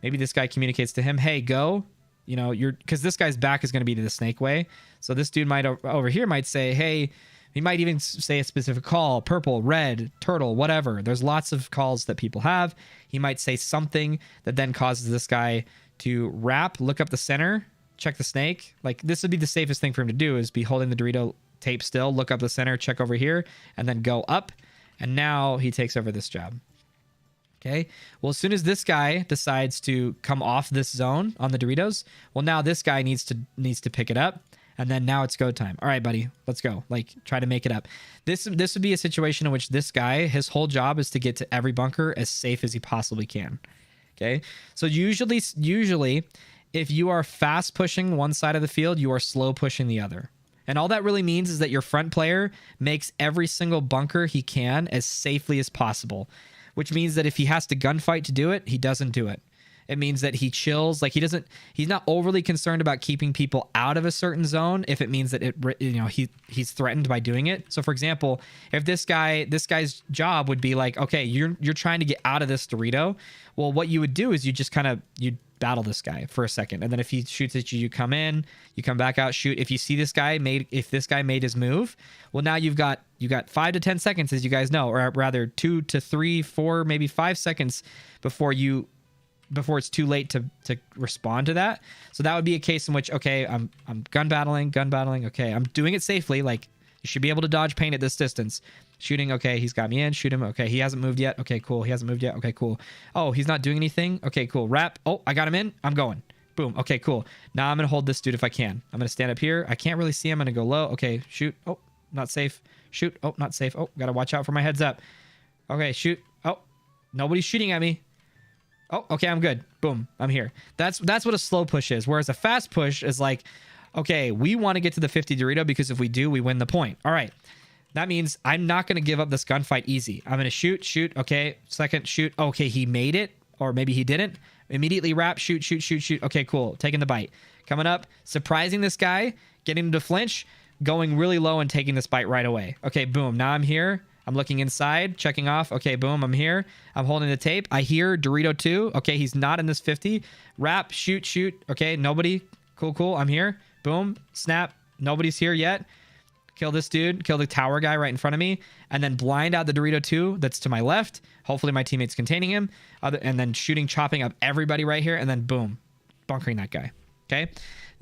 Maybe this guy communicates to him, hey, go, because this guy's back is going to be to the snake way. So this dude might over here might say, hey, he might even say a specific call, purple, red, turtle, whatever. There's lots of calls that people have. He might say something that then causes this guy to wrap, look up the center, check the snake. Like, this would be the safest thing for him to do, is be holding the Dorito tape still, look up the center, check over here, and then go up. And now he takes over this job. Okay. Well, as soon as this guy decides to come off this zone on the Doritos, well, now this guy needs to pick it up. And then now it's go time. All right, buddy, let's go. Like, try to make it up. This would be a situation in which this guy, his whole job is to get to every bunker as safe as he possibly can. Okay. So usually if you are fast pushing one side of the field, you are slow pushing the other. And all that really means is that your front player makes every single bunker he can as safely as possible, which means that if he has to gunfight to do it, he doesn't do it. It means that he chills. Like, he's not overly concerned about keeping people out of a certain zone if it means that he's threatened by doing it. So for example, if this guy's job would be like, okay, you're trying to get out of this Dorito. Well, what you would do is you just you'd battle this guy for a second. And then if he shoots at you, you come in, you come back out, shoot. If you see this guy if this guy made his move, well, now you got 5 to 10 seconds, as you guys know, or rather 2 to 3, 4, maybe 5 seconds before it's too late to respond to that. So that would be a case in which, okay, I'm gun battling. Okay, I'm doing it safely. Like, you should be able to dodge paint at this distance. Shooting, okay, he's got me in. Shoot him. Okay, he hasn't moved yet. Okay, cool. He hasn't moved yet. Okay, cool. Oh, he's not doing anything. Okay, cool. Wrap. Oh, I got him in. I'm going. Boom. Okay, cool. Now I'm going to hold this dude if I can. I'm going to stand up here. I can't really see him. I'm going to go low. Okay, shoot. Oh, not safe. Shoot. Oh, not safe. Oh, got to watch out for my heads up. Okay, shoot. Oh, nobody's shooting at me. Oh, okay, I'm good. Boom, I'm here. That's what a slow push is. Whereas a fast push is like, okay, we want to get to the 50 Dorito because if we do, we win the point. All right. That means I'm not going to give up this gunfight easy. I'm going to shoot. Okay, second, shoot. Okay, he made it, or maybe he didn't. Immediately wrap, shoot. Okay, cool. Taking the bite. Coming up, surprising this guy, getting him to flinch, going really low and taking this bite right away. Okay, boom. Now I'm here. I'm looking inside, checking off. Okay, boom, I'm here. I'm holding the tape. I hear Dorito 2. Okay, he's not in this 50. Wrap, shoot. Okay, nobody. Cool. I'm here. Boom, snap. Nobody's here yet. Kill this dude. Kill the tower guy right in front of me. And then blind out the Dorito 2 that's to my left. Hopefully my teammate's containing him. And then chopping up everybody right here. And then boom, bunkering that guy. Okay?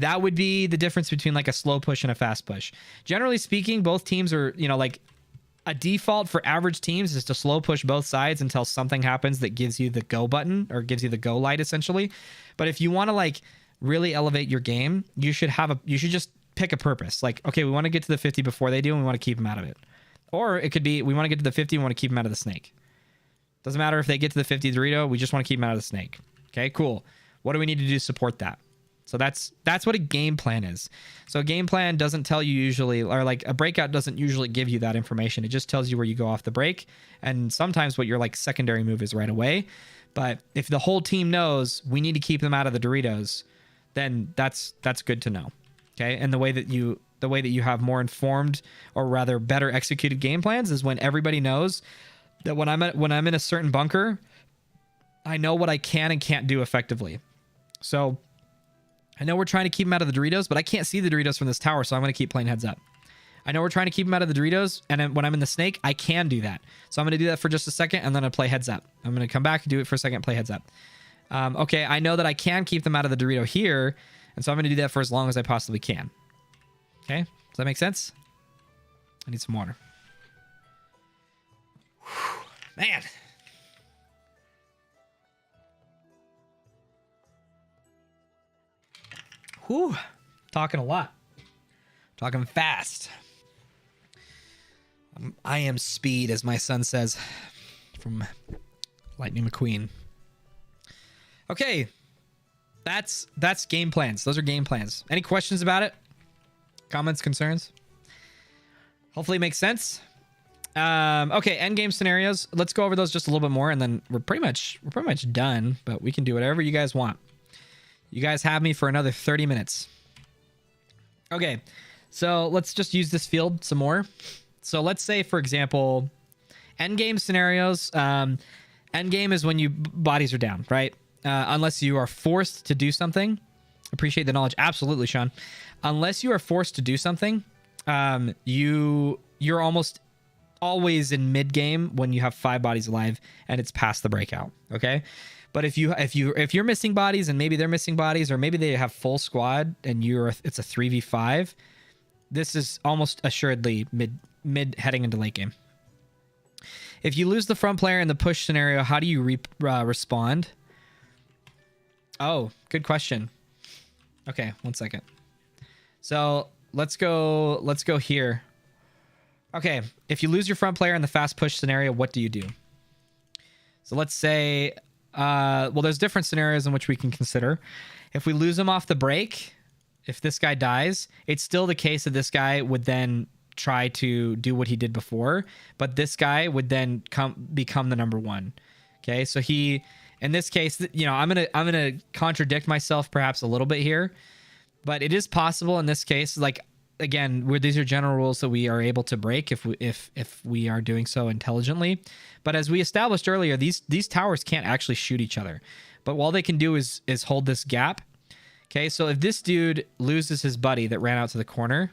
That would be the difference between like a slow push and a fast push. Generally speaking, both teams are, like, a default for average teams is to slow push both sides until something happens that gives you the go button or gives you the go light, essentially. But if you want to like really elevate your game, you should just pick a purpose. Like, okay, we want to get to the 50 before they do, and we want to keep them out of it. Or it could be we want to get to the 50 and we want to keep them out of the snake. Doesn't matter if they get to the 50 Dorito, we just want to keep them out of the snake. Okay, cool. What do we need to do to support that? So that's what a game plan is. So a game plan doesn't tell you usually, or like a breakout doesn't usually give you that information. It just tells you where you go off the break, and sometimes what your like secondary move is right away. But if the whole team knows we need to keep them out of the Doritos, then that's good to know. Okay, and the way that you have more informed, or rather better executed game plans, is when everybody knows that when I'm in a certain bunker, I know what I can and can't do effectively. So I know we're trying to keep them out of the Doritos, but I can't see the Doritos from this tower, so I'm going to keep playing heads up. I know we're trying to keep them out of the Doritos, and then when I'm in the snake, I can do that. So I'm going to do that for just a second, and then I'll play heads up. I'm going to come back, do it for a second, play heads up. Okay, I know that I can keep them out of the Dorito here, and so I'm going to do that for as long as I possibly can. Okay, does that make sense? I need some water. Whew, man. Whew, talking a lot. Talking fast. I am speed, as my son says, from Lightning McQueen. Okay, that's game plans. Those are game plans. Any questions about it? Comments, concerns? Hopefully it makes sense. Okay, end game scenarios. Let's go over those just a little bit more, and then we're pretty much done. But we can do whatever you guys want. You guys have me for another 30 minutes. Okay, so let's just use this field some more. So let's say, for example, endgame scenarios. Endgame is when bodies are down, right? Unless you are forced to do something. Appreciate the knowledge. Absolutely, Sean. Unless you are forced to do something, you're almost always in mid game when you have 5 bodies alive and it's past the breakout. Okay. But if you're missing bodies and maybe they're missing bodies, or maybe they have full squad and it's a 3v5, this is almost assuredly mid heading into late game. If you lose the front player in the push scenario, how do you respond? Oh, good question. Okay, 1 second. So let's go here. Okay, if you lose your front player in the fast push scenario, what do you do? So let's say, well, there's different scenarios in which we can consider. If we lose him off the break, if this guy dies, it's still the case that this guy would then try to do what he did before, but this guy would then become the number one. Okay, so in this case, you know, I'm gonna contradict myself perhaps a little bit here, but it is possible in this case, like, again, these are general rules that we are able to break if we are doing so intelligently. But as we established earlier, these towers can't actually shoot each other. But all they can do is hold this gap. Okay, so if this dude loses his buddy that ran out to the corner,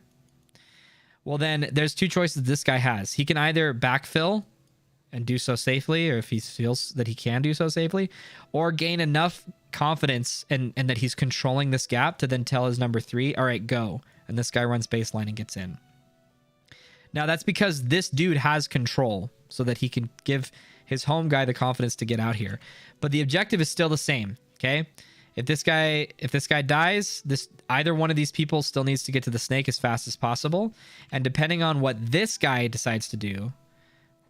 well, then there's two choices this guy has. He can either backfill and do so safely, or if he feels that he can do so safely, or gain enough confidence and that he's controlling this gap to then tell his number 3, all right, go. And this guy runs baseline and gets in. Now, that's because this dude has control so that he can give his home guy the confidence to get out here. But the objective is still the same, okay? If this guy dies, either one of these people still needs to get to the snake as fast as possible. And depending on what this guy decides to do,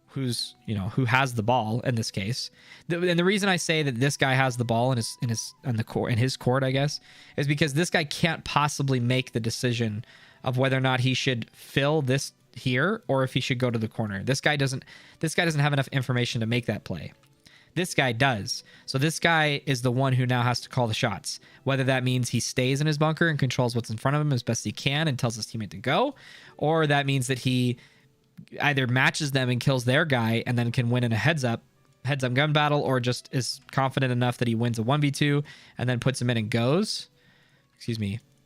who has the ball in this case. And the reason I say that this guy has the ball in his court, I guess, is because this guy can't possibly make the decision of whether or not he should fill this here or if he should go to the corner. This guy doesn't have enough information to make that play. This guy does. So this guy is the one who now has to call the shots. Whether that means he stays in his bunker and controls what's in front of him as best he can and tells his teammate to go, or that means that he either matches them and kills their guy and then can win in a heads up gun battle, or just is confident enough that he wins a 1v2 and then puts him in and goes.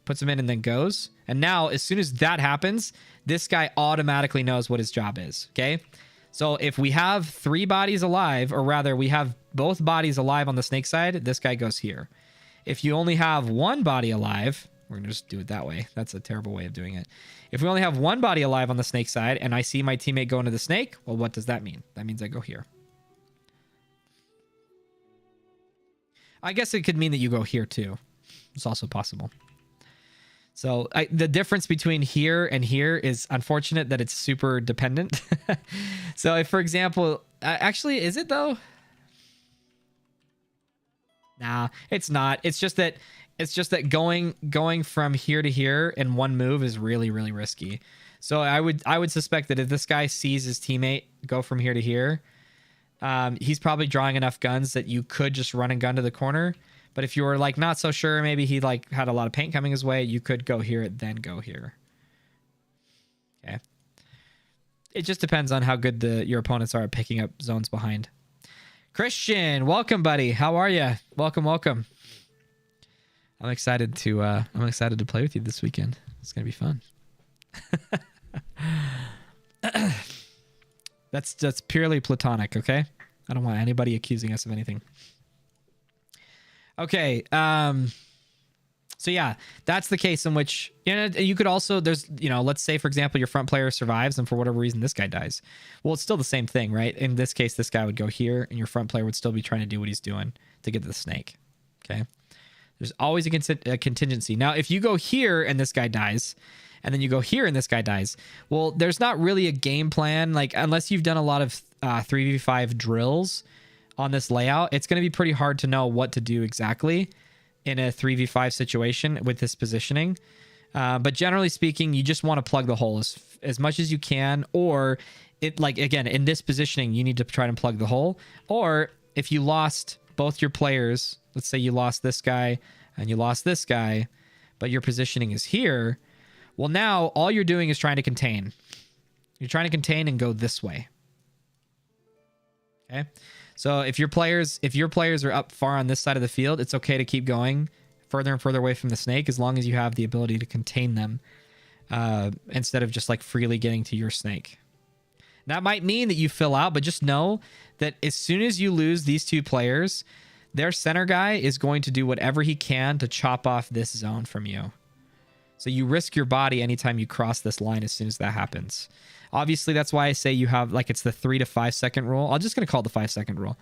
Puts him in and then goes. And now, as soon as that happens, this guy automatically knows what his job is. Okay. So if we have 3 bodies alive, or rather we have both bodies alive on the snake side, this guy goes here. If you only have 1 body alive, we're going to just do it that way. That's a terrible way of doing it. If we only have 1 body alive on the snake side and I see my teammate go into the snake, well, what does that mean? That means I go here. I guess it could mean that you go here too. It's also possible. So the difference between here and here is unfortunate that it's super dependent. So if, for example, actually, is it though? Nah, it's not. It's just that going from here to here in one move is really, really risky. So I would suspect that if this guy sees his teammate go from here to here, he's probably drawing enough guns that you could just run and gun to the corner. But if you were like not so sure, maybe he like had a lot of paint coming his way, you could go here and then go here. Okay. It just depends on how good your opponents are at picking up zones behind. Christian, welcome, buddy. How are you? Welcome. I'm excited to play with you this weekend. It's gonna be fun. That's purely platonic, okay? I don't want anybody accusing us of anything. Okay, so yeah, that's the case in which, you know, you could also, let's say, for example, your front player survives and for whatever reason this guy dies. Well, it's still the same thing, right? In this case, this guy would go here and your front player would still be trying to do what he's doing to get to the snake, okay? There's always a contingency. Now, if you go here and this guy dies, and then you go here and this guy dies, well, there's not really a game plan. Like, unless you've done a lot of 3v5 drills on this layout, it's going to be pretty hard to know what to do exactly in a 3v5 situation with this positioning. But generally speaking, you just want to plug the hole as much as you can, or again, in this positioning, you need to try to plug the hole. Or if you lost both your players, let's say you lost this guy and you lost this guy, but your positioning is here, well, now all you're doing is trying to contain. You're trying to contain and go this way. Okay? So if your players are up far on this side of the field, it's okay to keep going further and further away from the snake as long as you have the ability to contain them instead of just like freely getting to your snake. That might mean that you fill out, but just know that as soon as you lose these 2 players, their center guy is going to do whatever he can to chop off this zone from you. So you risk your body anytime you cross this line as soon as that happens. Obviously, that's why I say you have, like, it's the 3 to 5 second rule. I'm just going to call it the 5 second rule.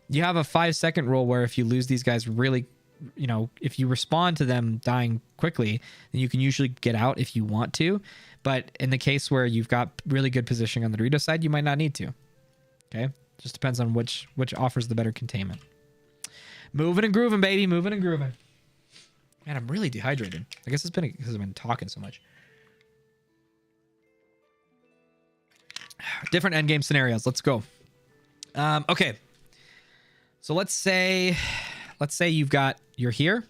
You have a 5 second rule where if you lose these guys really, you know, if you respond to them dying quickly, then you can usually get out if you want to. But in the case where you've got really good positioning on the Dorito side, you might not need to. Okay? Just depends on which offers the better containment. Moving and grooving, baby. Moving and grooving. Man, I'm really dehydrated. I guess it's been because I've been talking so much. Different endgame scenarios. Let's go. Okay. So let's say you're here.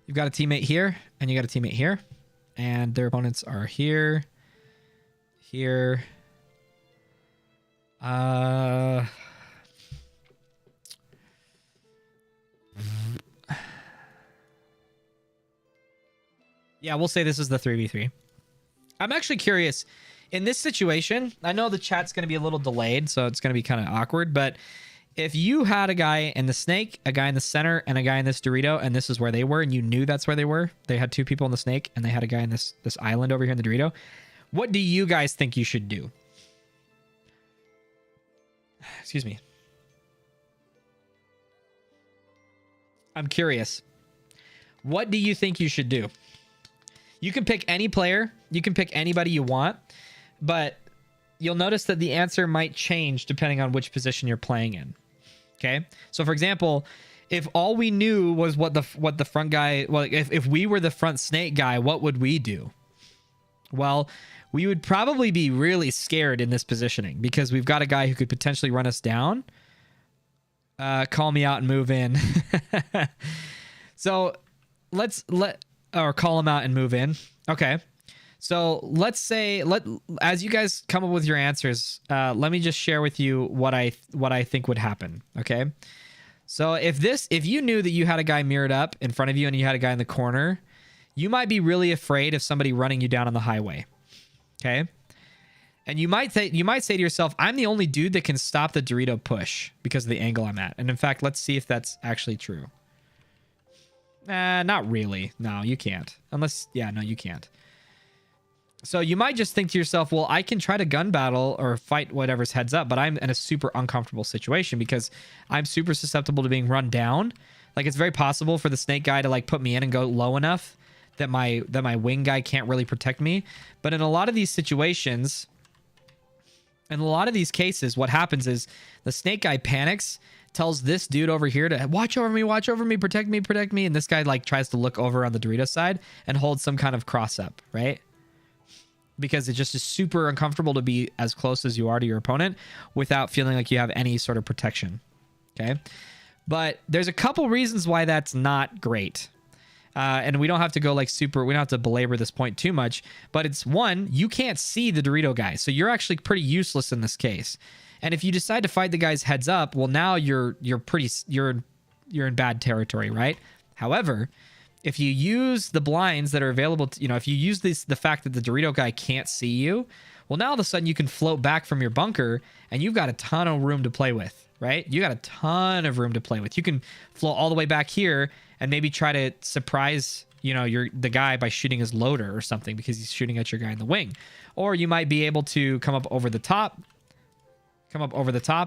You've got a teammate here, and you got a teammate here, and their opponents are here, here. Yeah, we'll say this is the 3v3. I'm actually curious. In this situation, I know the chat's going to be a little delayed, so it's going to be kind of awkward, but if you had a guy in the snake, a guy in the center, and a guy in this Dorito, and this is where they were, and you knew that's where they were, they had 2 people in the snake, and they had a guy in this island over here in the Dorito, what do you guys think you should do? Excuse me. I'm curious. What do you think you should do? You can pick any player. You can pick anybody you want. But you'll notice that the answer might change depending on which position you're playing in. Okay? So, for example, if all we knew was what the front guy... Well, if we were the front snake guy, what would we do? Well, we would probably be really scared in this positioning because we've got a guy who could potentially run us down. Call me out and move in. So, or call him out and move in. Okay. So let's say, as you guys come up with your answers, let me just share with you what I think would happen. Okay. So if you knew that you had a guy mirrored up in front of you and you had a guy in the corner, you might be really afraid of somebody running you down on the highway. Okay. And you might say to yourself, I'm the only dude that can stop the Dorito push because of the angle I'm at. And in fact, let's see if that's actually true. Not really. No, you can't. Unless, yeah, no, you can't. So you might just think to yourself, well, I can try to gun battle or fight whatever's heads up, but I'm in a super uncomfortable situation because I'm super susceptible to being run down. Like, it's very possible for the snake guy to, like, put me in and go low enough that my wing guy can't really protect me. But in a lot of these situations, in a lot of these cases, what happens is the snake guy panics, tells this dude over here to watch over me, protect me. And this guy, like, tries to look over on the Dorito side and hold some kind of cross up, right? Because it just is super uncomfortable to be as close as you are to your opponent without feeling like you have any sort of protection. Okay. But there's a couple reasons why that's not great. And we don't have to go like we don't have to belabor this point too much, but it's one, you can't see the Dorito guy. So you're actually pretty useless in this case. And if you decide to fight the guy's heads up, well, now you're in bad territory, right? However, if you use the blinds that are available, if you use the fact that the Dorito guy can't see you, well, now all of a sudden you can float back from your bunker and you've got a ton of room to play with, right? You got a ton of room to play with. You can float all the way back here and maybe try to surprise, the guy by shooting his loader or something because he's shooting at your guy in the wing. Or you might be able to come up over the top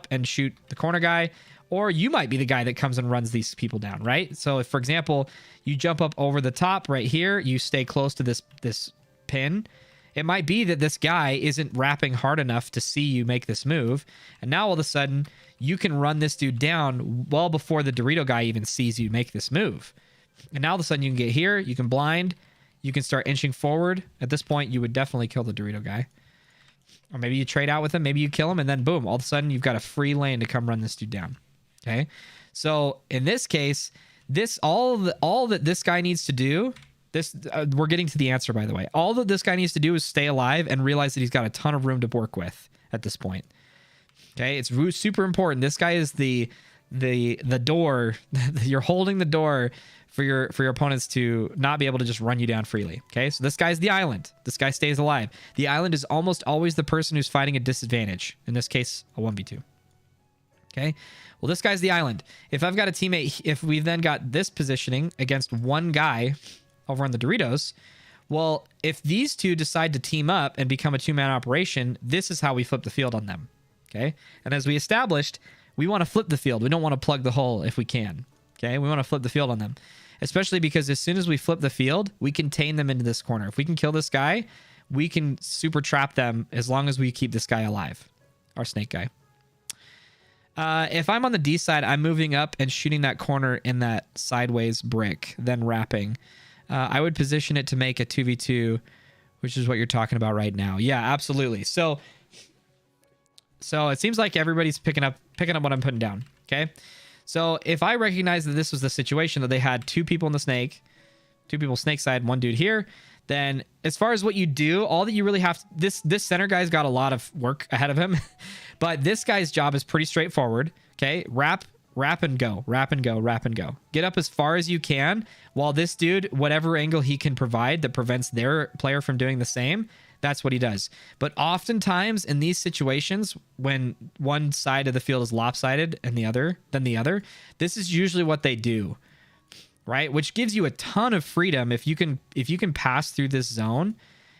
and shoot the corner guy. Or you might be the guy that comes and runs these people down, right? So if, for example, you jump up over the top right here, you stay close to this pin, it might be that this guy isn't wrapping hard enough to see you make this move. And now all of a sudden, you can run this dude down well before the Dorito guy even sees you make this move. And now all of a sudden you can get here, you can blind, you can start inching forward. At this point, you would definitely kill the Dorito guy. Or maybe you trade out with him, maybe you kill him, and then boom, all of a sudden you've got a free lane to come run this dude down. Okay, so in this case, all that this guy needs to do, we're getting to the answer, by the way. All that this guy needs to do is stay alive and realize that he's got a ton of room to work with at this point. Okay, it's super important. This guy is the door. You're holding the door for your opponents to not be able to just run you down freely. Okay, so this guy's the island. This guy stays alive. The island is almost always the person who's fighting a disadvantage. In this case, a 1v2. Okay. Well, this guy's the island. If I've got a teammate, if we've then got this positioning against one guy over on the Doritos, well, if these two decide to team up and become a two-man operation, this is how we flip the field on them. Okay. And as we established, we want to flip the field. We don't want to plug the hole if we can. Okay. We want to flip the field on them, especially because as soon as we flip the field, we contain them into this corner. If we can kill this guy, we can super trap them as long as we keep this guy alive, our snake guy. If I'm on the D side, I'm moving up and shooting that corner in that sideways brick, then wrapping. I would position it to make a 2v2, which is what you're talking about right now. Yeah, absolutely. So it seems like everybody's picking up what I'm putting down. Okay. So if I recognize that this was the situation, that they had two people in the snake, two people snake side, one dude here, then as far as what you do, all that you really have, this center guy's got a lot of work ahead of him, but this guy's job is pretty straightforward. Okay. Wrap and go, wrap and go, wrap and go. Get up as far as you can while this dude, whatever angle he can provide that prevents their player from doing the same, that's what he does. But oftentimes in these situations, when one side of the field is lopsided and the other, this is usually what they do, right? Which gives you a ton of freedom if you can pass through this zone.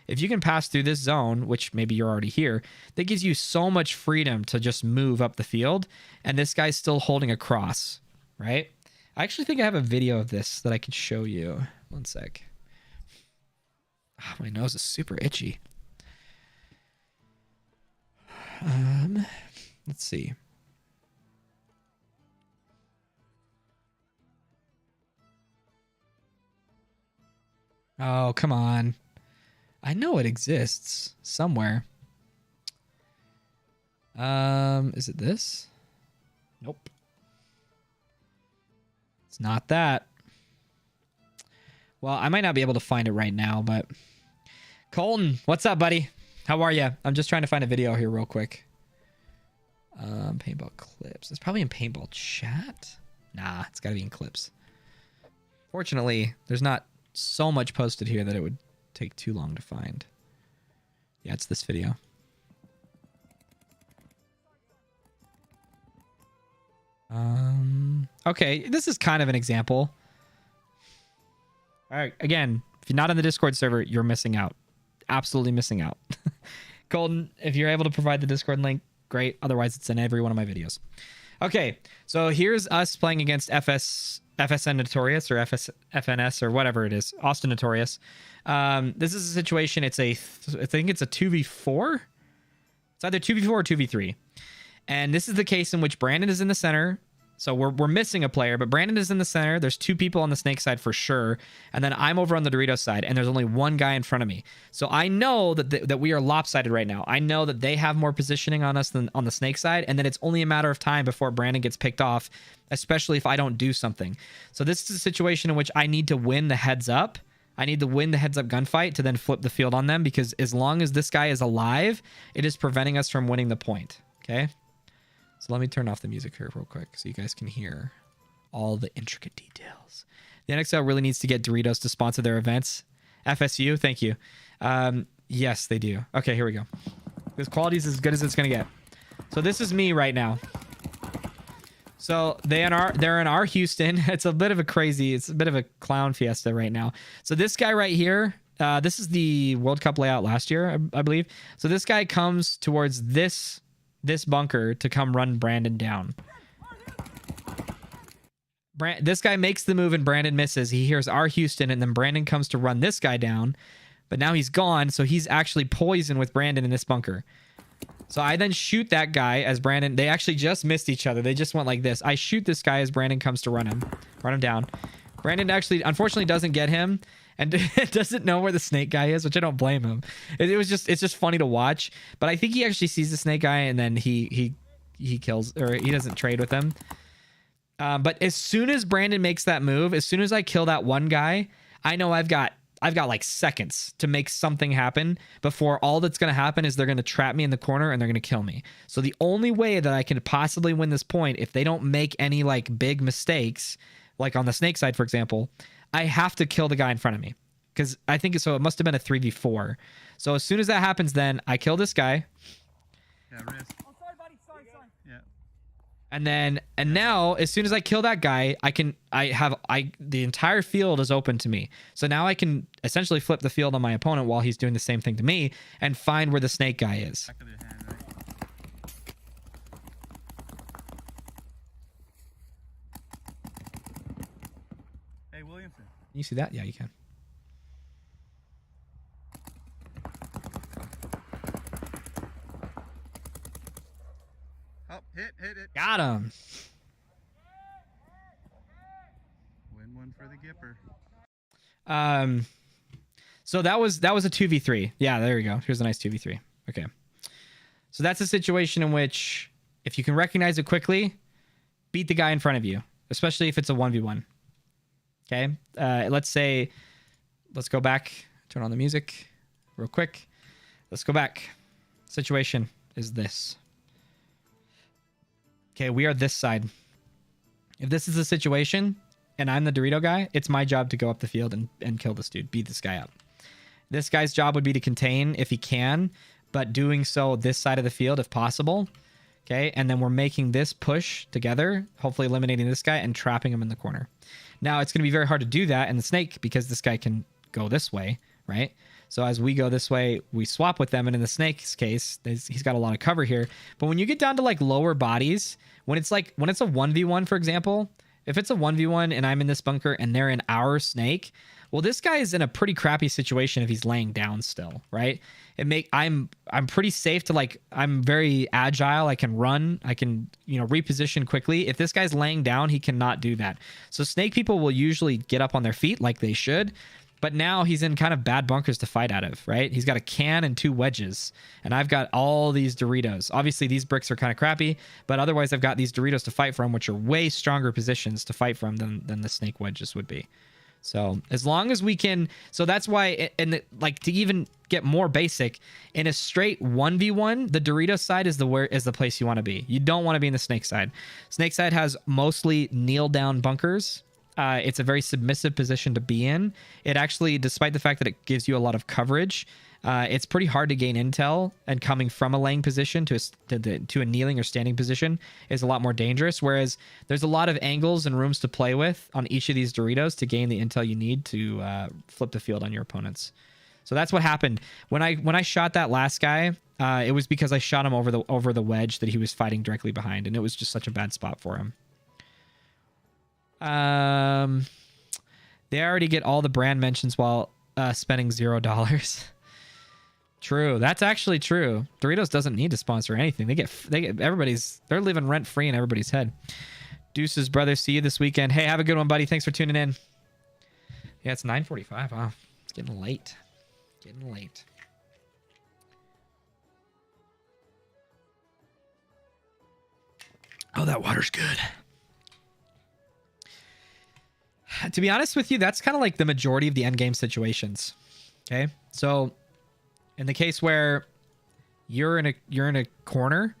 If you can pass through this zone, which maybe you're already here, that gives you so much freedom to just move up the field. And this guy's still holding across, right? I actually think I have a video of this that I can show you. One sec. Oh, my nose is super itchy. Let's see. Oh, come on. I know it exists somewhere. Is it this? Nope. It's not that. Well, I might not be able to find it right now, but Colton, what's up, buddy? How are you? I'm just trying to find a video here real quick. Paintball clips. It's probably in paintball chat. Nah, it's got to be in clips. Fortunately, there's not so much posted here that it would take too long to find. Yeah, it's this video. Okay, this is kind of an example. All right, again, if you're not on the Discord server, you're missing out. Absolutely missing out. Colton, if you're able to provide the Discord link, great. Otherwise, it's in every one of my videos. Okay, so here's us playing against FSN Notorious or FNS or whatever it is, Austin Notorious. This is a situation. I think it's a 2v4. It's either 2v4 or 2v3. And this is the case in which Brandon is in the center. So we're missing a player, but Brandon is in the center. There's two people on the snake side for sure. And then I'm over on the Doritos side, and there's only one guy in front of me. So I know that we are lopsided right now. I know that they have more positioning on us than on the snake side, and that it's only a matter of time before Brandon gets picked off, especially if I don't do something. So this is a situation in which I need to win the heads up. I need to win the heads up gunfight to then flip the field on them, because as long as this guy is alive, it is preventing us from winning the point. Okay? So let me turn off the music here real quick so you guys can hear all the intricate details. The NXL really needs to get Doritos to sponsor their events. FSU, thank you. Yes, they do. Okay, here we go. This quality is as good as it's going to get. So this is me right now. So they're in our Houston. It's a bit of a clown fiesta right now. So this guy right here, this is the World Cup layout last year, I believe. So this guy comes towards this bunker to come run Brandon down. This guy makes the move and Brandon misses. He hears our Houston, and then Brandon comes to run this guy down, but now he's gone, so he's actually poisoned with Brandon in this bunker. So I then shoot that guy as Brandon. They actually just missed each other. They just went like this. I shoot this guy as Brandon comes to run him down. Brandon actually, unfortunately, doesn't get him and doesn't know where the snake guy is, which I don't blame him. It's just funny to watch. But I think he actually sees the snake guy, and then he kills, or he doesn't trade with him. But as soon as Brandon makes that move, as soon as I kill that one guy, I know I've got like seconds to make something happen before all that's going to happen is they're going to trap me in the corner and they're going to kill me. So the only way that I can possibly win this point, if they don't make any like big mistakes, like on the snake side, for example, I have to kill the guy in front of me. Because I think so. It must have been a 3v4. So as soon as that happens, then I kill this guy. Yeah, risk. Oh, sorry, buddy. Sorry. Yeah. And now as soon as I kill that guy, the entire field is open to me. So now I can essentially flip the field on my opponent while he's doing the same thing to me and find where the snake guy is. Back of their hand, right? Hey, Williamson. Can you see that? Yeah, you can. Oh, hit it. Got him. Win one for the Gipper. So that was a 2v3. Yeah, there we go. Here's a nice 2v3. Okay. So that's a situation in which if you can recognize it quickly, beat the guy in front of you, especially if it's a 1v1. Okay. Let's go back, turn on the music real quick. Let's go back. Situation is this. Okay, we are this side. If this is the situation and I'm the Dorito guy, it's my job to go up the field and kill this dude, beat this guy up. This guy's job would be to contain if he can, but doing so this side of the field if possible. Okay, and then we're making this push together, hopefully eliminating this guy and trapping him in the corner. Now, it's going to be very hard to do that in the snake because this guy can go this way, right? So as we go this way, we swap with them. And in the snake's case, he's got a lot of cover here. But when you get down to like lower bodies, when it's a 1v1, for example, if it's a 1v1 and I'm in this bunker and they're in our snake, well, this guy is in a pretty crappy situation if he's laying down still, right? I'm pretty safe to I'm very agile. I can run. I can, reposition quickly. If this guy's laying down, he cannot do that. So snake people will usually get up on their feet like they should. But now he's in kind of bad bunkers to fight out of, right? He's got a can and 2 wedges. And I've got all these Doritos. Obviously, these bricks are kind of crappy. But otherwise, I've got these Doritos to fight from, which are way stronger positions to fight from than the snake wedges would be. So as long as we can... So that's why, to even get more basic, in a straight 1v1, the Dorito side is the place you want to be. You don't want to be in the snake side. Snake side has mostly kneel-down bunkers. It's a very submissive position to be in. It actually, despite the fact that it gives you a lot of coverage, it's pretty hard to gain intel, and coming from a laying position to a kneeling or standing position is a lot more dangerous, whereas there's a lot of angles and rooms to play with on each of these Doritos to gain the intel you need to flip the field on your opponents. So that's what happened. When I shot that last guy, it was because I shot him over the wedge that he was fighting directly behind, and it was just such a bad spot for him. They already get all the brand mentions while spending $0. True, that's actually true. Doritos doesn't need to sponsor anything. They get they're living rent free in everybody's head. Deuces, brother, see you this weekend. Hey, have a good one, buddy. Thanks for tuning in. Yeah, it's 9:45. Wow, it's getting late. Getting late. Oh, that water's good. To be honest with you, that's kind of like the majority of the endgame situations. Okay, so in the case where you're in a corner,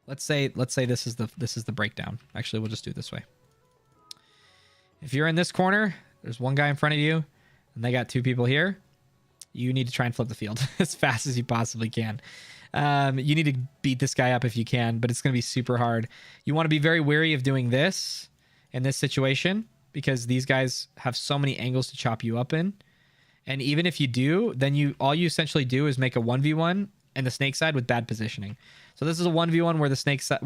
let's say this is the breakdown. Actually, we'll just do it this way. If you're in this corner, there's one guy in front of you, and they got 2 people here. You need to try and flip the field as fast as you possibly can. You need to beat this guy up if you can, but it's going to be super hard. You want to be very wary of doing this in this situation because these guys have so many angles to chop you up in. And even if you do, then all you essentially do is make a 1v1 and the snake side with bad positioning. So this is a 1v1 where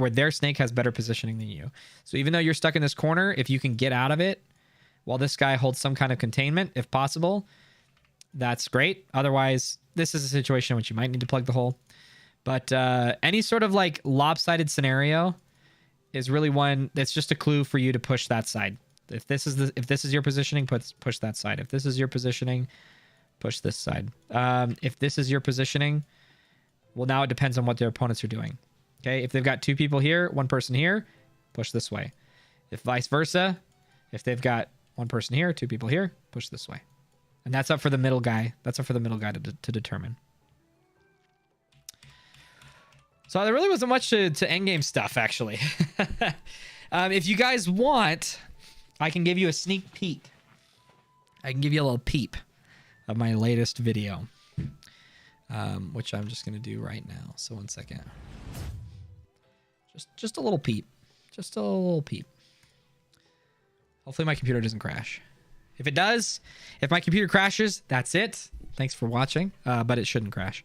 their snake has better positioning than you. So even though you're stuck in this corner, if you can get out of it while this guy holds some kind of containment, if possible, that's great. Otherwise, this is a situation in which you might need to plug the hole. But any sort of like lopsided scenario is really one that's just a clue for you to push that side. If this is your positioning, push that side. If this is your positioning, push this side. If this is your positioning, well, now it depends on what their opponents are doing. Okay, if they've got 2 people here, 1 person here, push this way. If vice versa, if they've got 1 person here, 2 people here, push this way. And that's up for the middle guy. That's up for the middle guy to determine. So there really wasn't much to endgame stuff, actually. If you guys want, I can give you a sneak peek. I can give you a little peep of my latest video. which I'm just going to do right now. So 1 second. Just a little peep. Just a little peep. Hopefully my computer doesn't crash. If it does, if my computer crashes, that's it. Thanks for watching, but it shouldn't crash.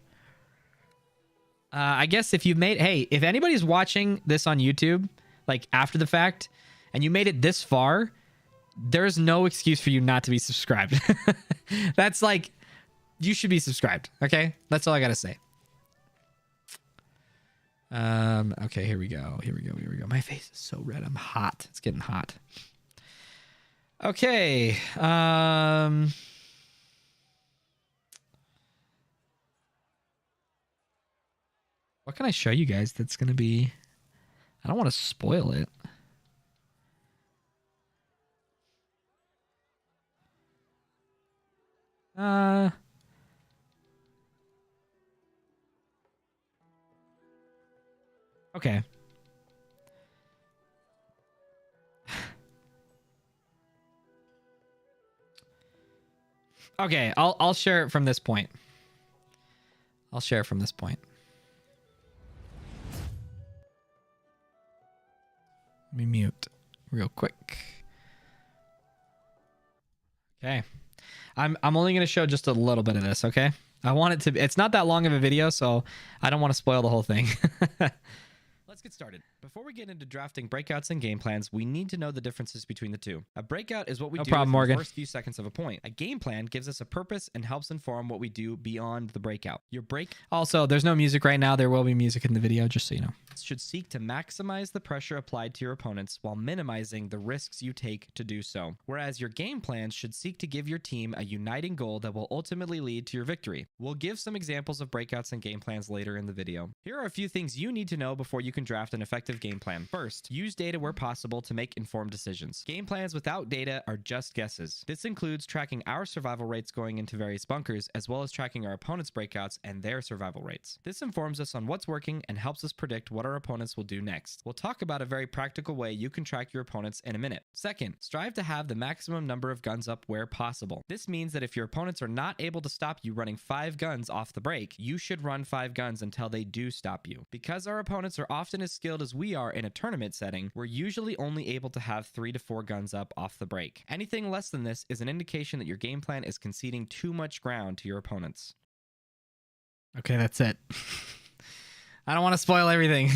I guess if you've made... Hey, if anybody's watching this on YouTube, like after the fact, and you made it this far, there's no excuse for you not to be subscribed. That's like... You should be subscribed, okay? That's all I gotta say. Okay, here we go. Here we go. Here we go. My face is so red. I'm hot. It's getting hot. Okay. What can I show you guys that's going to be... I don't want to spoil it. Okay. Okay, I'll share it from this point. I'll share it from this point. Let me mute real quick. Okay. I'm only going to show just a little bit of this, okay? I want it to be... It's not that long of a video, so I don't want to spoil the whole thing. Let's get started. Before we get into drafting breakouts and game plans, we need to know the differences between the two. A breakout is what we do in the first few seconds of a point. A game plan gives us a purpose and helps inform what we do beyond the breakout. Your break... Also, there's no music right now. There will be music in the video, just so you know. Should seek to maximize the pressure applied to your opponents while minimizing the risks you take to do so. Whereas your game plans should seek to give your team a uniting goal that will ultimately lead to your victory. We'll give some examples of breakouts and game plans later in the video. Here are a few things you need to know before you can draft an effective game plan. First, use data where possible to make informed decisions. Game plans without data are just guesses. This includes tracking our survival rates going into various bunkers, as well as tracking our opponents' breakouts and their survival rates. This informs us on what's working and helps us predict what our opponents will do next. We'll talk about a very practical way you can track your opponents in a minute. Second, strive to have the maximum number of guns up where possible. This means that if your opponents are not able to stop you running 5 guns off the break, you should run 5 guns until they do stop you. Because our opponents are often as skilled as we are in a tournament setting, we're usually only able to have 3 to 4 guns up off the break. Anything less than this is an indication that your game plan is conceding too much ground to your opponents. Okay, that's it. I don't want to spoil everything,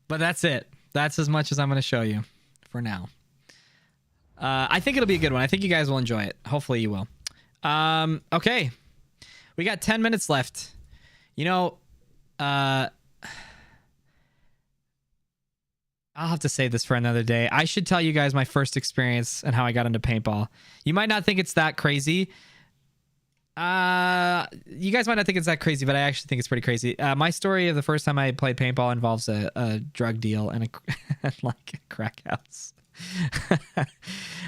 but that's it. That's as much as I'm going to show you for now. I think it'll be a good one. I think you guys will enjoy it. Hopefully you will. Okay. We got 10 minutes left. You know, I'll have to save this for another day. I should tell you guys my first experience and how I got into paintball. You might not think it's that crazy. You guys might not think it's that crazy, but I actually think it's pretty crazy. My story of the first time I played paintball involves a drug deal and like a crack house.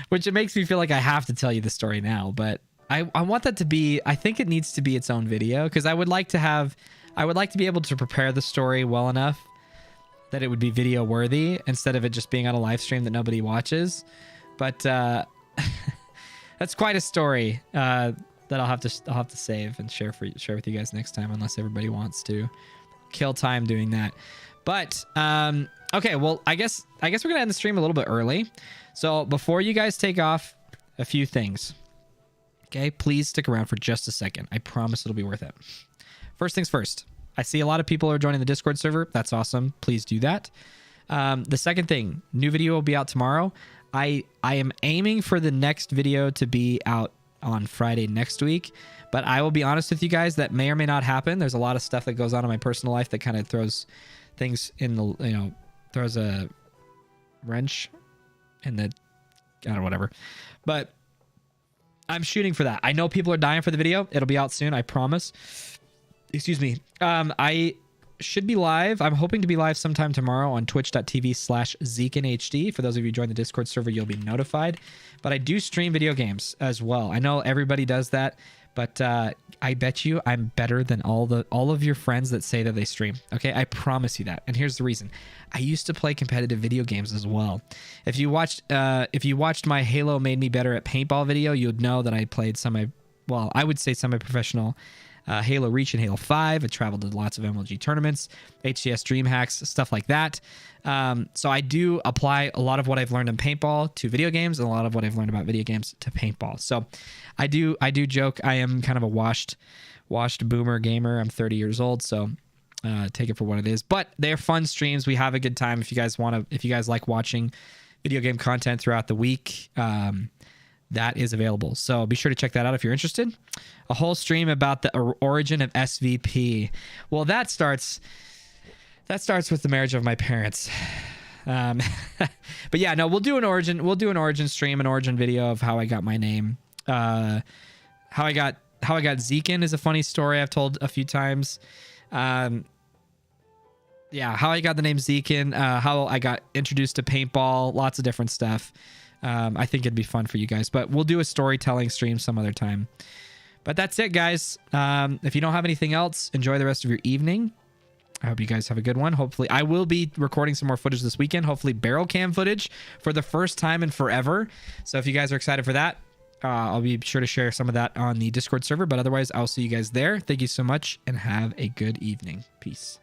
Which it makes me feel like I have to tell you the story now, but I want that to be... I think it needs to be its own video, because I would like to be able to prepare the story well enough that it would be video worthy instead of it just being on a live stream that nobody watches. But that's quite a story that I'll have to save and share with you guys next time, unless everybody wants to kill time doing that. But okay, well, I guess we're gonna end the stream a little bit early. So before you guys take off, a few things. Okay, please stick around for just a second. I promise it'll be worth it. First things first. I see a lot of people are joining the Discord server. That's awesome. Please do that. The second thing, new video will be out tomorrow. I am aiming for the next video to be out on Friday next week, but I will be honest with you guys, that may or may not happen. There's a lot of stuff that goes on in my personal life that kind of throws things in the, throws a wrench in the, I don't know, whatever. But I'm shooting for that. I know people are dying for the video. It'll be out soon, I promise. Excuse me. I should be live. I'm hoping to be live sometime tomorrow on twitch.tv/ZeekInHD. For those of you who join the Discord server, you'll be notified. But I do stream video games as well. I know everybody does that, but I bet you I'm better than all of your friends that say that they stream. Okay, I promise you that. And here's the reason. I used to play competitive video games as well. If you watched my Halo Made Me Better at Paintball video, you'd know that I played I would say semi-professional Halo Reach and Halo 5. I traveled to lots of MLG tournaments, HCS Dream Hacks, stuff like that. So I do apply a lot of what I've learned in paintball to video games, and a lot of what I've learned about video games to paintball. So I do joke I am kind of a washed boomer gamer. I'm 30 years old, so take it for what it is. But they're fun streams. We have a good time. If you guys like watching video game content throughout the week, that is available. So be sure to check that out if you're interested. A whole stream about the origin of SVP. Well, that starts with the marriage of my parents. But yeah, no, we'll do an origin stream, an origin video of how I got my name. How I got Zekin is a funny story I've told a few times. Yeah, how I got the name Zekin, how I got introduced to paintball, lots of different stuff. I think it'd be fun for you guys, but we'll do a storytelling stream some other time. But that's it, guys. If you don't have anything else, enjoy the rest of your evening. I hope you guys have a good one. Hopefully, I will be recording some more footage this weekend. Hopefully, barrel cam footage for the first time in forever. So if you guys are excited for that, I'll be sure to share some of that on the Discord server. But otherwise, I'll see you guys there. Thank you so much and have a good evening. Peace.